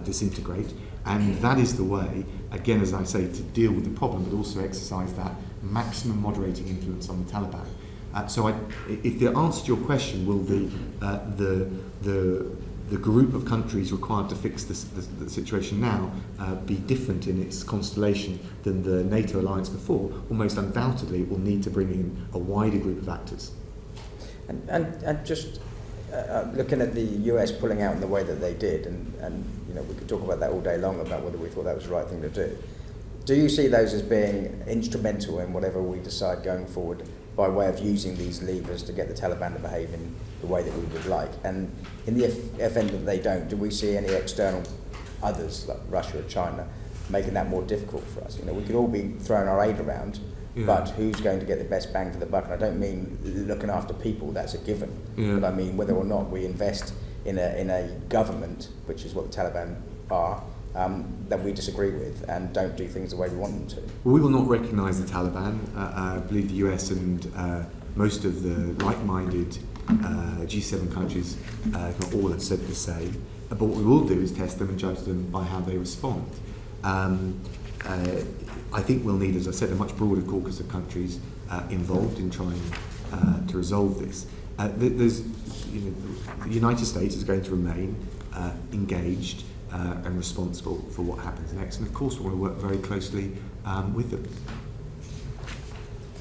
[SPEAKER 1] disintegrate. And that is the way, again, as I say, to deal with the problem, but also exercise that maximum moderating influence on the Taliban. If the answer to your question, will the group of countries required to fix the situation now be different in its constellation than the NATO alliance before, almost undoubtedly it will need to bring in a wider group of actors.
[SPEAKER 9] And just looking at the US pulling out in the way that they did, and you know, we could talk about that all day long about whether we thought that was the right thing to do. Do you see those as being instrumental in whatever we decide going forward by way of using these levers to get the Taliban to behave in the way that we would like? And in the event that they don't, do we see any external others, like Russia or China, making that more difficult for us? You know, we could all be throwing our aid around, but who's going to get the best bang for the buck? And I don't mean looking after people, that's a given, but I mean whether or not we invest in a government, which is what the Taliban are, that we disagree with and don't do things the way we want them to.
[SPEAKER 1] Well, we will not recognise the Taliban. I believe the US and most of the like-minded G7 countries, if not all, have said the same. But what we will do is test them and judge them by how they respond. I think we'll need, as I said, a much broader caucus of countries involved in trying to resolve this. The United States is going to remain engaged and responsible for what happens next, and of course we want to work very closely with them.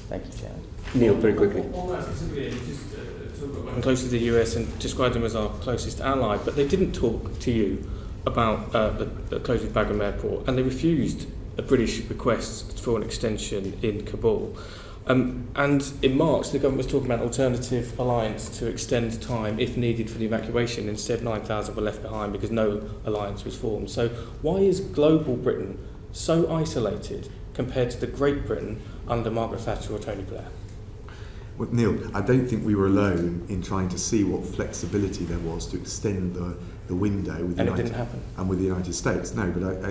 [SPEAKER 9] Thank you, Chair.
[SPEAKER 2] Neil, very quickly.
[SPEAKER 6] On that specifically, just talk about working closely to the US and describe them as our closest ally, but they didn't talk to you about the closing of Bagram Airport, and they refused a British request for an extension in Kabul. And in March, the government was talking about an alternative alliance to extend time, if needed, for the evacuation. Instead, 9,000 were left behind because no alliance was formed. So why is global Britain so isolated compared to the Great Britain under Margaret Thatcher or Tony Blair?
[SPEAKER 1] Well, Neil, I don't think we were alone in trying to see what flexibility there was to extend the window with
[SPEAKER 6] and it didn't happen.
[SPEAKER 1] And with the United States. No, but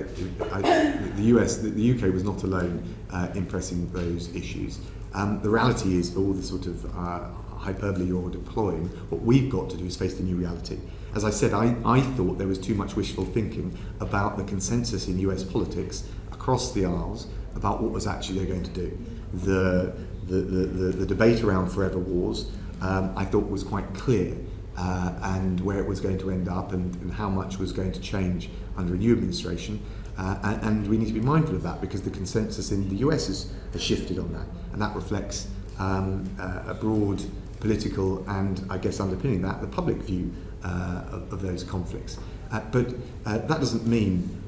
[SPEAKER 1] the UK was not alone in pressing those issues. The reality is, for all the sort of hyperbole you're deploying, what we've got to do is face the new reality. As I said, I thought there was too much wishful thinking about the consensus in US politics across the aisles about what was actually they're going to do. The debate around forever wars, I thought was quite clear, and where it was going to end up and how much was going to change under a new administration. And we need to be mindful of that because the consensus in the US has shifted on that, and that reflects a broad political and, I guess, underpinning that, the public view of those conflicts. But that doesn't mean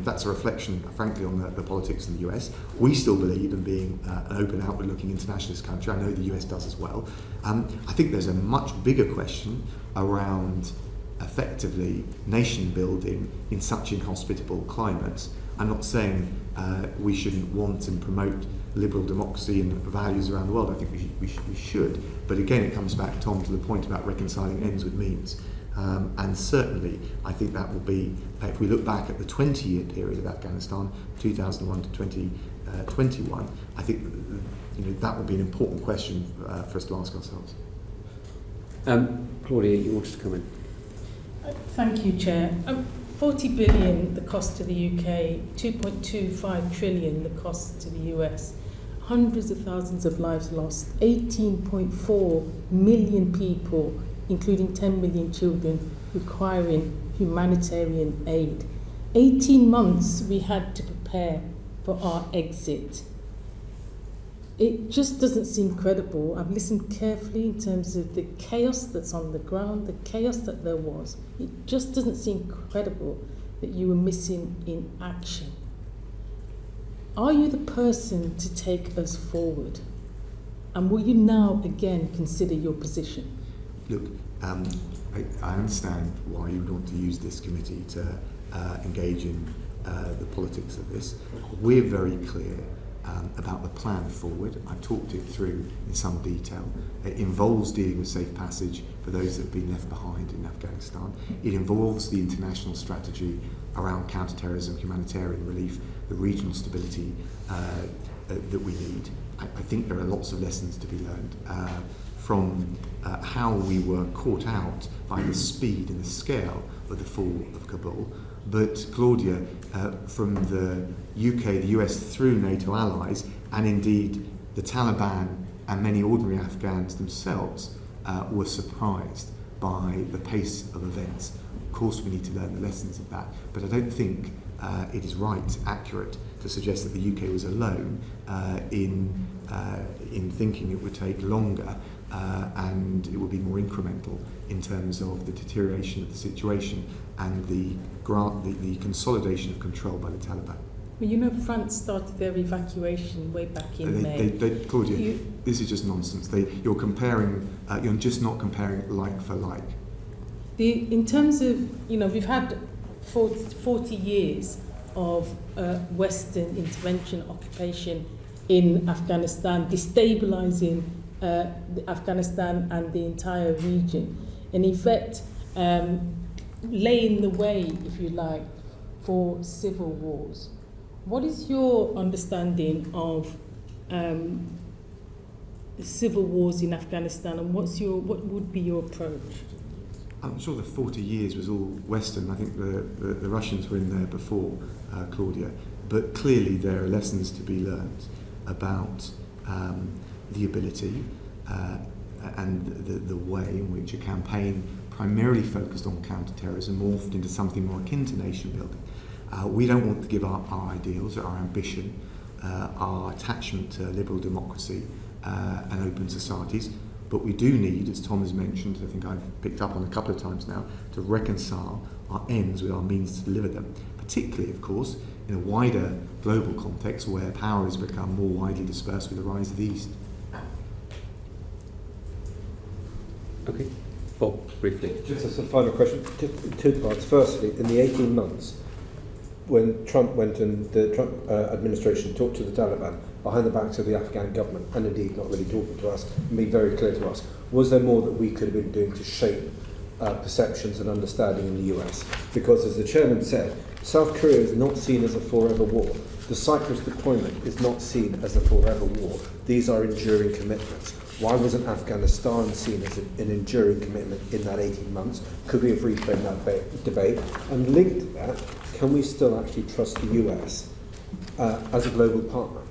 [SPEAKER 1] that's a reflection, frankly, on the politics in the US. We still believe in being an open, outward-looking internationalist country. I know the US does as well. I think there's a much bigger question around effectively nation building in such inhospitable climates. I'm not saying we shouldn't want and promote liberal democracy and values around the world. I think we should. But again, it comes back, Tom, to the point about reconciling ends with means. And certainly, I think that will be, if we look back at the 20-year period of Afghanistan, 2001 to 2021, I think that will be an important question for us to ask ourselves.
[SPEAKER 2] Claudia, you wanted to come in?
[SPEAKER 10] Thank you, Chair. 40 billion the cost to the UK, 2.25 trillion the cost to the US, hundreds of thousands of lives lost, 18.4 million people, including 10 million children, requiring humanitarian aid. 18 months we had to prepare for our exit. It just doesn't seem credible. I've listened carefully in terms of the chaos that's on the ground, the chaos that there was. It just doesn't seem credible that you were missing in action. Are you the person to take us forward? And will you now again consider your position?
[SPEAKER 1] Look, I understand why you would want to use this committee to engage in the politics of this. We're very clear about the plan forward. I've talked it through in some detail. It involves dealing with safe passage for those that have been left behind in Afghanistan. It involves the international strategy around counter-terrorism, humanitarian relief, the regional stability that we need. I think there are lots of lessons to be learned from how we were caught out by the speed and the scale of the fall of Kabul. But Claudia, from the UK, the US through NATO allies, and indeed the Taliban and many ordinary Afghans themselves were surprised by the pace of events. Of course we need to learn the lessons of that, but I don't think it is accurate to suggest that the UK was alone in thinking it would take longer and it would be more incremental in terms of the deterioration of the situation and the consolidation of control by the Taliban.
[SPEAKER 10] Well, you know, France started their evacuation way back in May.
[SPEAKER 1] Claudia, this is just nonsense. You're comparing. You're just not comparing like for like.
[SPEAKER 10] In terms of, you know, we've had 40 years of Western intervention, occupation in Afghanistan, destabilizing Afghanistan and the entire region, and in fact laying the way, if you like, for civil wars. What is your understanding of civil wars in Afghanistan, and what would be your approach?
[SPEAKER 1] I'm sure the 40 years was all Western. I think the Russians were in there before, Claudia. But clearly there are lessons to be learned about the ability and the way in which a campaign primarily focused on counter-terrorism morphed into something more akin to nation building. We don't want to give up our ideals, our ambition, our attachment to liberal democracy and open societies, but we do need, as Tom has mentioned, I think I've picked up on a couple of times now, to reconcile our ends with our means to deliver them, particularly, of course, in a wider global context where power has become more widely dispersed with the rise of the East.
[SPEAKER 2] Okay. Bob, briefly.
[SPEAKER 4] Just as a final question, just two parts. Firstly, in the 18 months, when Trump went and the Trump administration talked to the Taliban behind the backs of the Afghan government, and indeed not really talking to us, and being very clear to us, was there more that we could have been doing to shape perceptions and understanding in the US? Because as the chairman said, South Korea is not seen as a forever war. The Cyprus deployment is not seen as a forever war. These are enduring commitments. Why wasn't Afghanistan seen as an enduring commitment in that 18 months? Could we have reframed that debate? And linked to that, can we still actually trust the US as a global partner?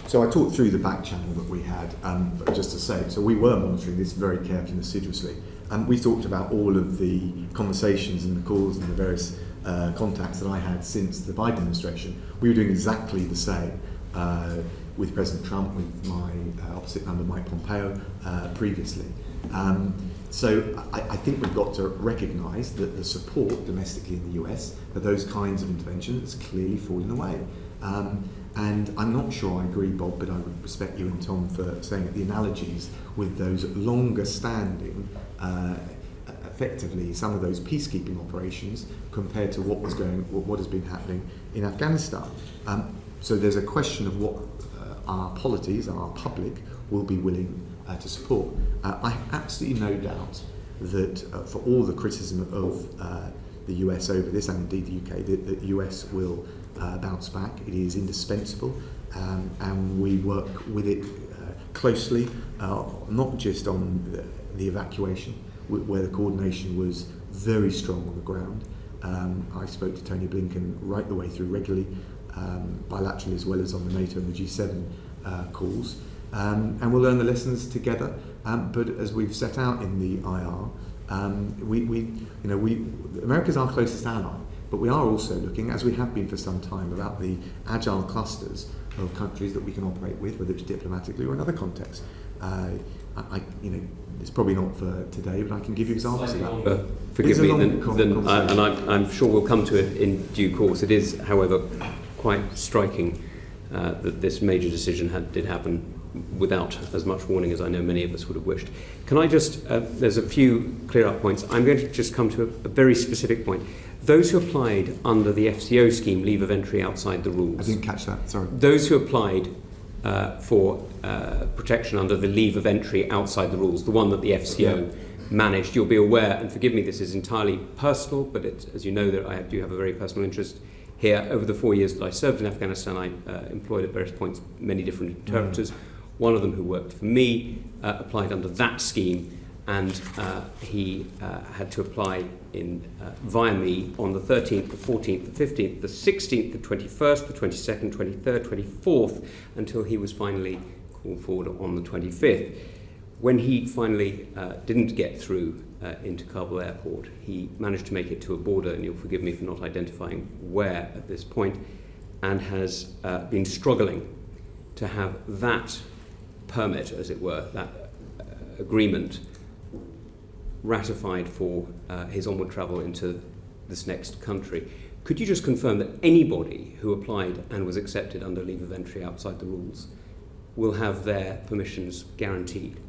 [SPEAKER 1] So I talked through the back channel that we had, but just to say, so we were monitoring this very carefully and assiduously. We talked about all of the conversations and the calls and the various contacts that I had since the Biden administration. We were doing exactly the same with President Trump, with my opposite number, Mike Pompeo, previously. So I think we've got to recognise that the support domestically in the US for those kinds of interventions has clearly fallen away. And I'm not sure I agree, Bob, but I would respect you and Tom for saying that the analogies with those longer standing, effectively some of those peacekeeping operations compared to what has been happening in Afghanistan. So there's a question of what our polities, our public, will be willing to support. I have absolutely no doubt that for all the criticism of the US over this, and indeed the UK, the US will bounce back. It is indispensable, and we work with it closely, not just on the evacuation, where the coordination was very strong on the ground. I spoke to Tony Blinken right the way through regularly, bilaterally as well as on the NATO and the G7 calls, and we'll learn the lessons together. But as we've set out in the IR, America's our closest ally, but we are also looking, as we have been for some time, about the agile clusters of countries that we can operate with, whether it's diplomatically or in other contexts. It's probably not for today, but I can give you examples of that.
[SPEAKER 2] Forgive me, and I'm sure we'll come to it in due course. It is, however, quite striking that this major decision did happen without as much warning as I know many of us would have wished. Can I just, there's a few clear-up points. I'm going to just come to a very specific point. Those who applied under the FCO scheme, leave of entry outside the rules.
[SPEAKER 1] I didn't catch that, sorry.
[SPEAKER 2] Those who applied for protection under the leave of entry outside the rules, the one that the FCO managed, you'll be aware, and forgive me, this is entirely personal, but as you know, that I do have a very personal interest here. Over the 4 years that I served in Afghanistan, I employed at various points many different interpreters. One of them who worked for me applied under that scheme, and he had to apply via me on the 13th, the 14th, the 15th, the 16th, the 21st, the 22nd, 23rd, 24th, until he was finally called forward on the 25th. When he finally didn't get through into Kabul airport, he managed to make it to a border, and you'll forgive me for not identifying where at this point, and has been struggling to have that permit, as it were, that agreement ratified for his onward travel into this next country. Could you just confirm that anybody who applied and was accepted under leave of entry outside the rules will have their permissions guaranteed?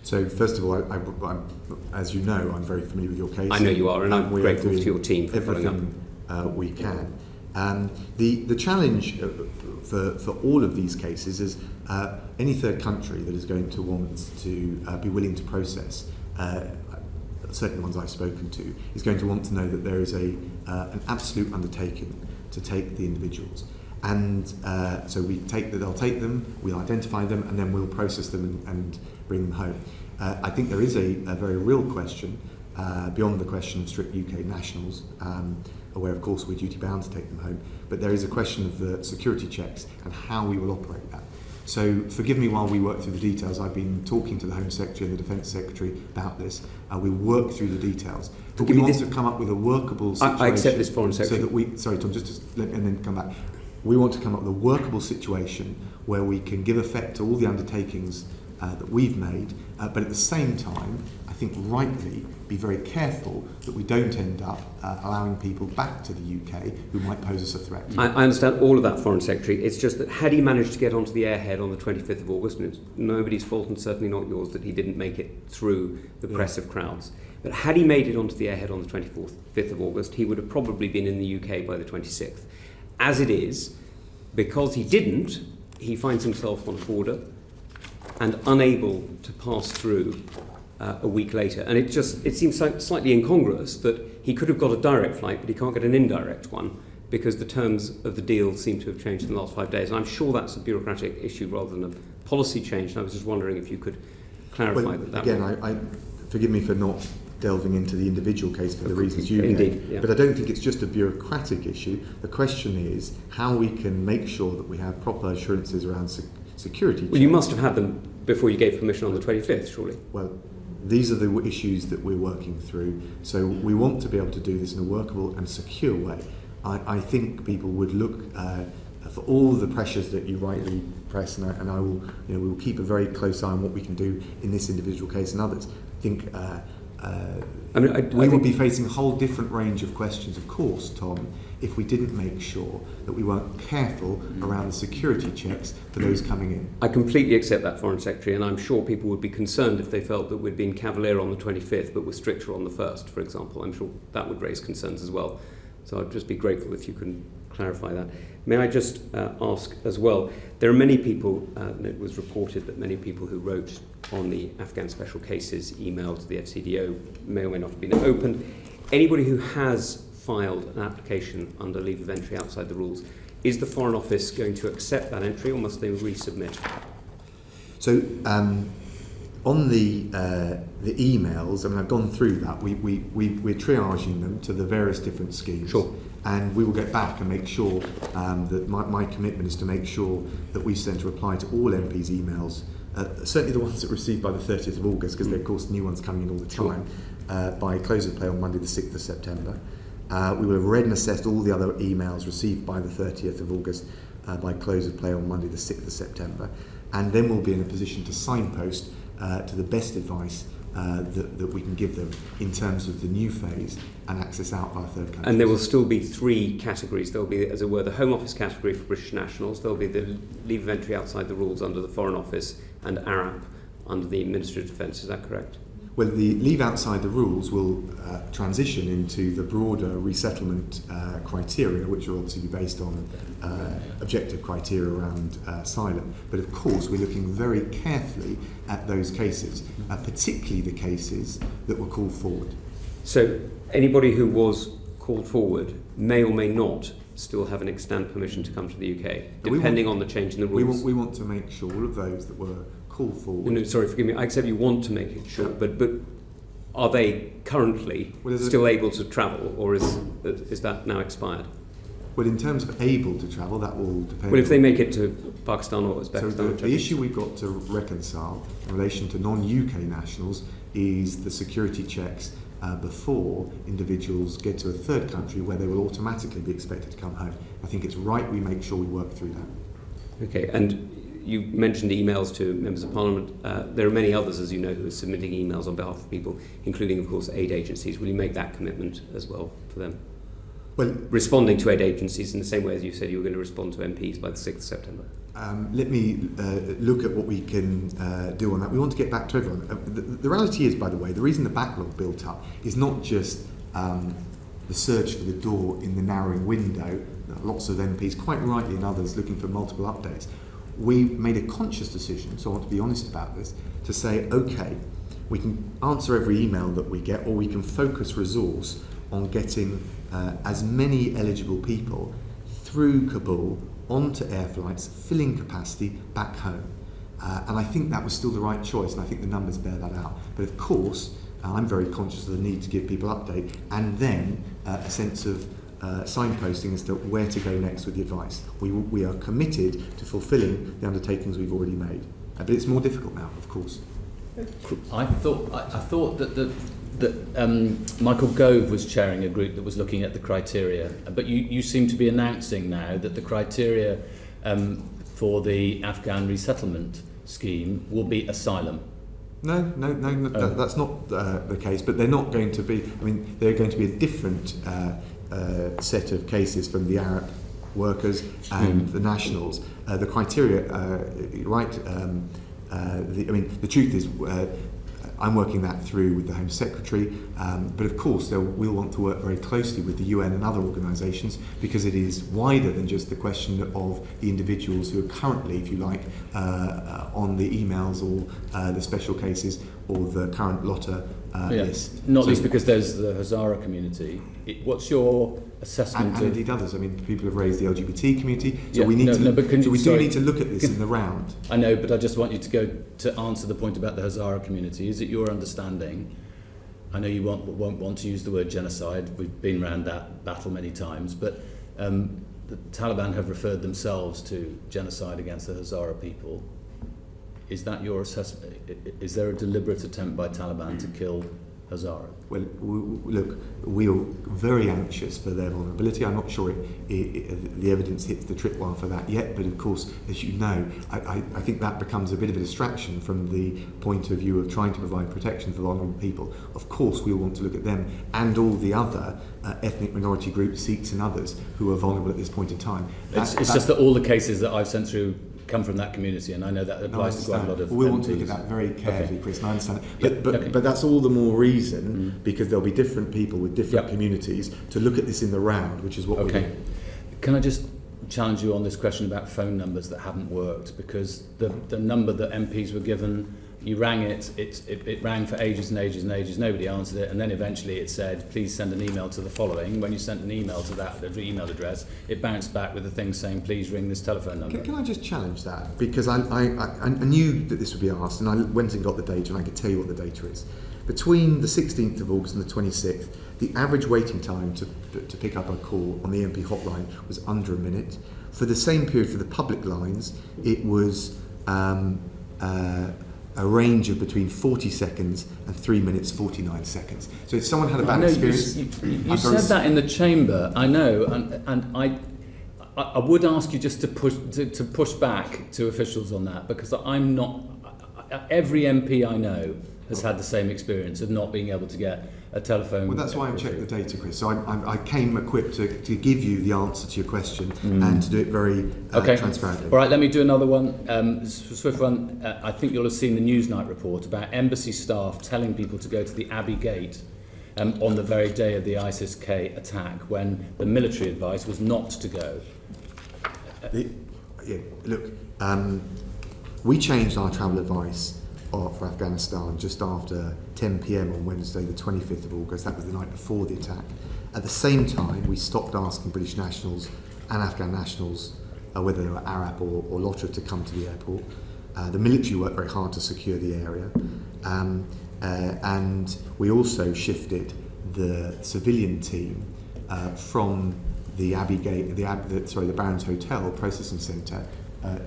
[SPEAKER 1] So first of all, I'm, as you know, I'm very familiar with your case.
[SPEAKER 2] I know you are, and I'm grateful to your team for following up.
[SPEAKER 1] Everything we can. The challenge for all of these cases is any third country that is going to want to be willing to process, certainly the ones I've spoken to, is going to want to know that there is an absolute undertaking to take the individuals. And so they'll take them, we'll identify them, and then we'll process them and bring them home. I think there is a very real question, beyond the question of strict UK nationals, where of course we're duty bound to take them home, but there is a question of the security checks and how we will operate that. So forgive me while we work through the details. I've been talking to the Home Secretary and the Defence Secretary about this. We'll work through the details. But we want to come up with a workable situation.
[SPEAKER 2] I accept this, Foreign Secretary.
[SPEAKER 1] So that sorry Tom, and then come back. We want to come up with a workable situation where we can give effect to all the undertakings that we've made, but at the same time, I think rightly, be very careful that we don't end up allowing people back to the UK who might pose us a threat.
[SPEAKER 2] I understand all of that, Foreign Secretary. It's just that had he managed to get onto the airhead on the 25th of August, and it's nobody's fault and certainly not yours that he didn't make it through the press of crowds, but had he made it onto the airhead on the 5th of August, he would have probably been in the UK by the 26th. As it is, because he didn't, he finds himself on a border and unable to pass through a week later. And it seems slightly incongruous that he could have got a direct flight, but he can't get an indirect one because the terms of the deal seem to have changed in the last 5 days. And I'm sure that's a bureaucratic issue rather than a policy change. And I was just wondering if you could clarify that.
[SPEAKER 1] Again, I forgive me for not delving into the individual case for the reasons you
[SPEAKER 2] Indeed,
[SPEAKER 1] gave, but I don't think it's just a bureaucratic issue. The question is how we can make sure that we have proper assurances around security checks.
[SPEAKER 2] Well, you must have had them before you gave permission on the 25th, surely.
[SPEAKER 1] Well, these are the issues that we're working through. So we want to be able to do this in a workable and secure way. I think people would look for all the pressures that you rightly press, and I will, we will keep a very close eye on what we can do in this individual case and others. I think we would be facing a whole different range of questions, of course, Tom, if we didn't make sure that we weren't careful around the security checks for those coming in.
[SPEAKER 2] I completely accept that, Foreign Secretary, and I'm sure people would be concerned if they felt that we'd been cavalier on the 25th but were stricter on the 1st, for example. I'm sure that would raise concerns as well. So I'd just be grateful if you can clarify that. May I just ask as well, there are many people, and it was reported that many people who wrote on the Afghan Special Cases email to the FCDO may or may not have been opened. Anybody who has filed an application under leave of entry outside the rules, is the Foreign Office going to accept that entry or must they resubmit?
[SPEAKER 1] So on the emails, I mean, I've gone through that. We're triaging them to the various different schemes.
[SPEAKER 2] Sure.
[SPEAKER 1] And we will get back and make sure that my commitment is to make sure that we send a reply to all MPs' emails, certainly the ones that were received by the 30th of August, because there are, of course, new ones coming in all the time, by close of play on Monday the 6th of September. We will have read and assessed all the other emails received by the 30th of August by close of play on Monday the 6th of September. And then we'll be in a position to signpost to the best advice that we can give them in terms of the new phase and access out via third countries.
[SPEAKER 2] And there will still be three categories. There will be, as it were, the Home Office category for British nationals. There will be the leave of entry outside the rules under the Foreign Office, and ARAP under the Ministry of Defence. Is that correct?
[SPEAKER 1] Well, the leave outside the rules will transition into the broader resettlement criteria, which will obviously be based on objective criteria around asylum. But of course, we're looking very carefully at those cases, particularly the cases that were called forward.
[SPEAKER 2] So anybody who was called forward may or may not still have an extant permission to come to the UK, depending on the change in the rules.
[SPEAKER 1] We want to make sure all of those that were called forward.
[SPEAKER 2] No, sorry, forgive me. I accept you want to make it short, but are they currently still able to travel, or is that now expired?
[SPEAKER 1] Well, in terms of able to travel, that will depend.
[SPEAKER 2] Well, if they make it to Pakistan or Uzbekistan.
[SPEAKER 1] So the issue we've got to reconcile in relation to non-UK nationals is the security checks before individuals get to a third country where they will automatically be expected to come home. I think it's right we make sure we work through that.
[SPEAKER 2] Okay, and you mentioned emails to members of Parliament. There are many others, as you know, who are submitting emails on behalf of people, including, of course, aid agencies. Will you make that commitment as well for them?
[SPEAKER 1] Well,
[SPEAKER 2] responding to aid agencies in the same way as you said you were going to respond to MPs by the 6th of September.
[SPEAKER 1] Let me look at what we can do on that. We want to get back to everyone. The reality is, by the way, the reason the backlog built up is not just the search for the door in the narrowing window. Lots of MPs, quite rightly, and others looking for multiple updates. We made a conscious decision, so I want to be honest about this, to say, okay, we can answer every email that we get, or we can focus resource on getting as many eligible people through Kabul onto air flights, filling capacity back home. And I think that was still the right choice, and I think the numbers bear that out. But of course, I'm very conscious of the need to give people update, and then a sense of signposting as to where to go next with the advice. We are committed to fulfilling the undertakings we've already made. But it's more difficult now, of course.
[SPEAKER 5] I thought that Michael Gove was chairing a group that was looking at the criteria, but you seem to be announcing now that the criteria for the Afghan resettlement scheme will be asylum.
[SPEAKER 1] No, that's not the case, but they're not going to be, they're going to be a different set of cases from the Arab workers and the nationals. The criteria, right, the truth is, I'm working that through with the Home Secretary, but of course we'll want to work very closely with the UN and other organisations, because it is wider than just the question of the individuals who are currently, if you like, on the emails or the special cases or the current LOTA list.
[SPEAKER 5] Not least because there's the Hazara community. What's your assessment
[SPEAKER 1] and
[SPEAKER 5] of...
[SPEAKER 1] indeed others. People have raised the LGBT community, so
[SPEAKER 5] Yeah,
[SPEAKER 1] we need
[SPEAKER 5] need
[SPEAKER 1] to look at this in the round.
[SPEAKER 5] I know, but I just want you to go to answer the point about the Hazara community. Is it your understanding? I know you won't want to use the word genocide. We've been around that battle many times, but the Taliban have referred themselves to genocide against the Hazara people. Is that your assessment? Is there a deliberate attempt by Taliban to kill Hazara?
[SPEAKER 1] Well, look, we are very anxious for their vulnerability. I'm not sure the evidence hits the tripwire for that yet, but of course, as you know, I think that becomes a bit of a distraction from the point of view of trying to provide protection for vulnerable people. Of course, we want to look at them and all the other ethnic minority groups, Sikhs and others, who are vulnerable at this point in time.
[SPEAKER 5] It's just that all the cases that I've sent through come from that community, and I know that applies to quite a lot of
[SPEAKER 1] We'll
[SPEAKER 5] MPs.
[SPEAKER 1] want to look at that very carefully,
[SPEAKER 5] Okay.
[SPEAKER 1] Chris, and I understand
[SPEAKER 5] Yeah,
[SPEAKER 1] it. But,
[SPEAKER 5] okay.
[SPEAKER 1] but that's all the more reason, because there'll be different people with different communities to look at this in the round, which is what we're doing.
[SPEAKER 5] Can I just challenge you on this question about phone numbers that haven't worked? Because the number that MPs were given, you rang it rang for ages and ages and ages, nobody answered it, and then eventually it said, please send an email to the following. When you sent an email to that email address, it bounced back with a thing saying, please ring this telephone number.
[SPEAKER 1] Can I just challenge that? Because I knew that this would be asked, and I went and got the data, and I could tell you what the data is. Between the 16th of August and the 26th, the average waiting time to pick up a call on the MP hotline was under a minute. For the same period for the public lines, it was a range of between 40 seconds and 3 minutes 49 seconds. So if someone had a bad experience...
[SPEAKER 5] You said that in the chamber, I know, and I would ask you just to push back to officials on that, because I'm not... Every MP I know has had the same experience of not being able to get a telephone.
[SPEAKER 1] Well, that's why I've checked the data, Chris. So I came equipped to give you the answer to your question and to do it very transparently.
[SPEAKER 5] All right, let me do another one. Swift one. I think you'll have seen the Newsnight report about embassy staff telling people to go to the Abbey Gate on the very day of the ISIS-K attack, when the military advice was not to go.
[SPEAKER 1] We changed our travel advice for Afghanistan just after 10 p.m. on Wednesday, the 25th of August. That was the night before the attack. At the same time, we stopped asking British nationals and Afghan nationals, whether they were Arab or Lotra, to come to the airport. The military worked very hard to secure the area. And we also shifted the civilian team from the Abbey Gate, the Barons Hotel processing centre,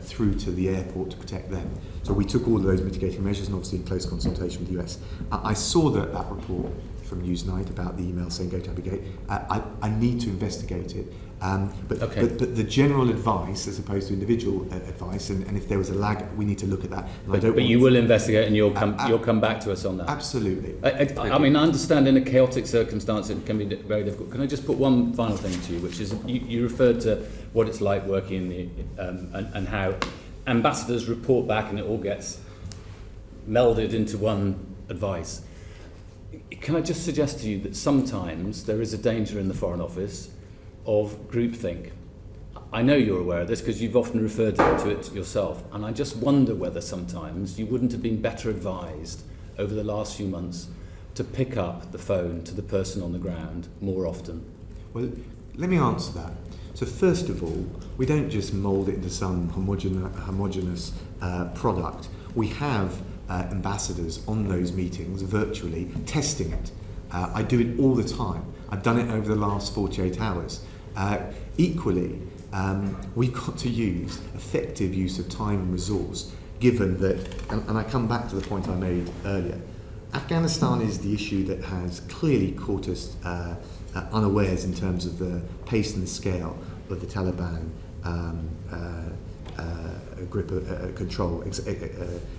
[SPEAKER 1] through to the airport to protect them. So we took all of those mitigating measures, and obviously in close consultation with the US. I saw that report from Newsnight about the email saying go to Abbey Gate. I need to investigate it. But the general advice, as opposed to individual advice, and if there was a lag, we need to look at that.
[SPEAKER 5] But you will investigate, and you'll come back to us on that.
[SPEAKER 1] Absolutely.
[SPEAKER 5] I mean, I understand in a chaotic circumstance it can be very difficult. Can I just put one final thing to you, which is you referred to what it's like working in the and how ambassadors report back, and it all gets melded into one advice. Can I just suggest to you that sometimes there is a danger in the Foreign Office of groupthink? I know you're aware of this because you've often referred to it yourself, and I just wonder whether sometimes you wouldn't have been better advised over the last few months to pick up the phone to the person on the ground more often.
[SPEAKER 1] Well, let me answer that. So first of all, we don't just mould it into some homogeneous product. We have ambassadors on those meetings virtually testing it. I do it all the time. I've done it over the last 48 hours. Equally, we've got to use effective use of time and resource, given that, and I come back to the point I made earlier, Afghanistan is the issue that has clearly caught us unawares in terms of the pace and the scale of the Taliban grip of control,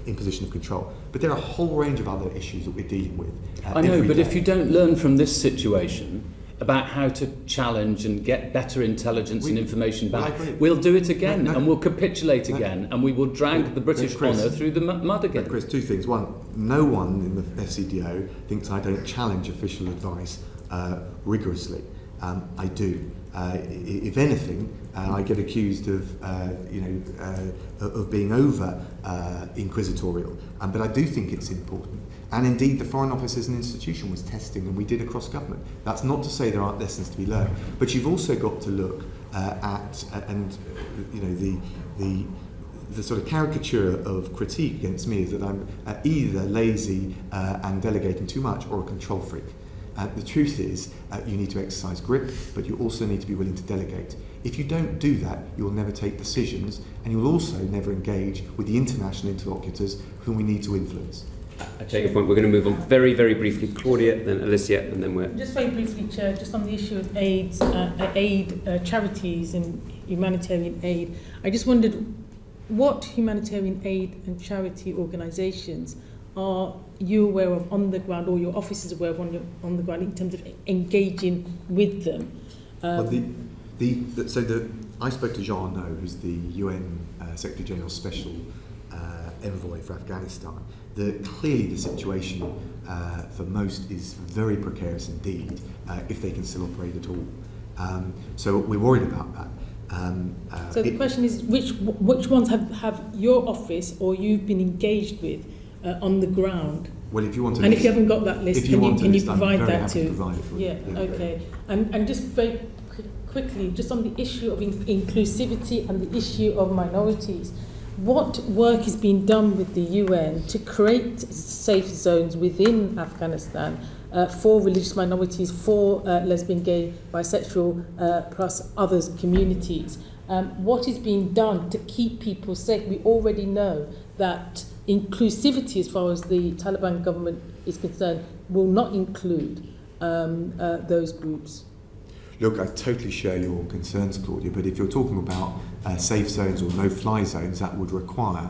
[SPEAKER 1] imposition of control. But there are a whole range of other issues that we're dealing with.
[SPEAKER 5] I know, but if you don't learn from this situation about how to challenge and get better intelligence and information back, we'll do it again, and we'll capitulate again, and we will drag the British honour through the mud again.
[SPEAKER 1] Chris, two things. One, no one in the FCDO thinks I don't challenge official advice rigorously. I do. If anything, I get accused of, of being over inquisitorial. But I do think it's important. And indeed, the Foreign Office as an institution was testing, and we did across government. That's not to say there aren't lessons to be learned, but you've also got to look the sort of caricature of critique against me is that I'm either lazy and delegating too much, or a control freak. The truth is, you need to exercise grip, but you also need to be willing to delegate. If you don't do that, you'll never take decisions, and you'll also never engage with the international interlocutors whom we need to influence.
[SPEAKER 2] I take your point. We're going to move on very, very briefly. Claudia, then Alicia, and then we're...
[SPEAKER 10] Just very briefly, Chair, just on the issue of charities and humanitarian aid, I just wondered what humanitarian aid and charity organisations are you aware of on the ground, or your office is aware of on the ground, in terms of engaging with them?
[SPEAKER 1] I spoke to Jean Arnaud, who's the UN Secretary General's Special Envoy for Afghanistan. Clearly the situation for most is very precarious indeed, if they can still operate at all. So we're worried about that.
[SPEAKER 10] So the question is, which ones have your office or you've been engaged with on the ground?
[SPEAKER 1] Well, if you want to,
[SPEAKER 10] and if you haven't got that list, can you provide that too?
[SPEAKER 1] Provide it for you.
[SPEAKER 10] Okay. And just very quickly, just on the issue of inclusivity and the issue of minorities, what work is being done with the UN to create safe zones within Afghanistan for religious minorities, for lesbian, gay, bisexual, plus others communities? What is being done to keep people safe? We already know that inclusivity, as far as the Taliban government is concerned, will not include those groups.
[SPEAKER 1] Look, I totally share your concerns, Claudia, but if you're talking about safe zones or no-fly zones, that would require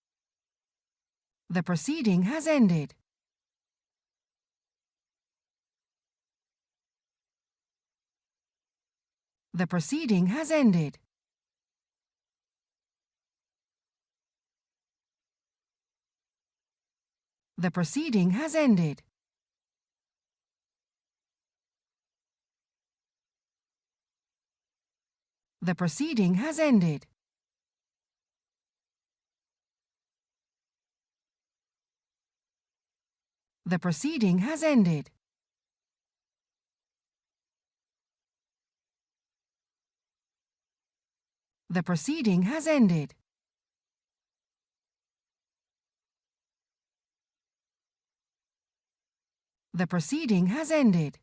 [SPEAKER 11] The proceeding has ended. The proceeding has ended. The proceeding has ended. The proceeding has ended. The proceeding has ended. The proceeding has ended. The proceeding has ended.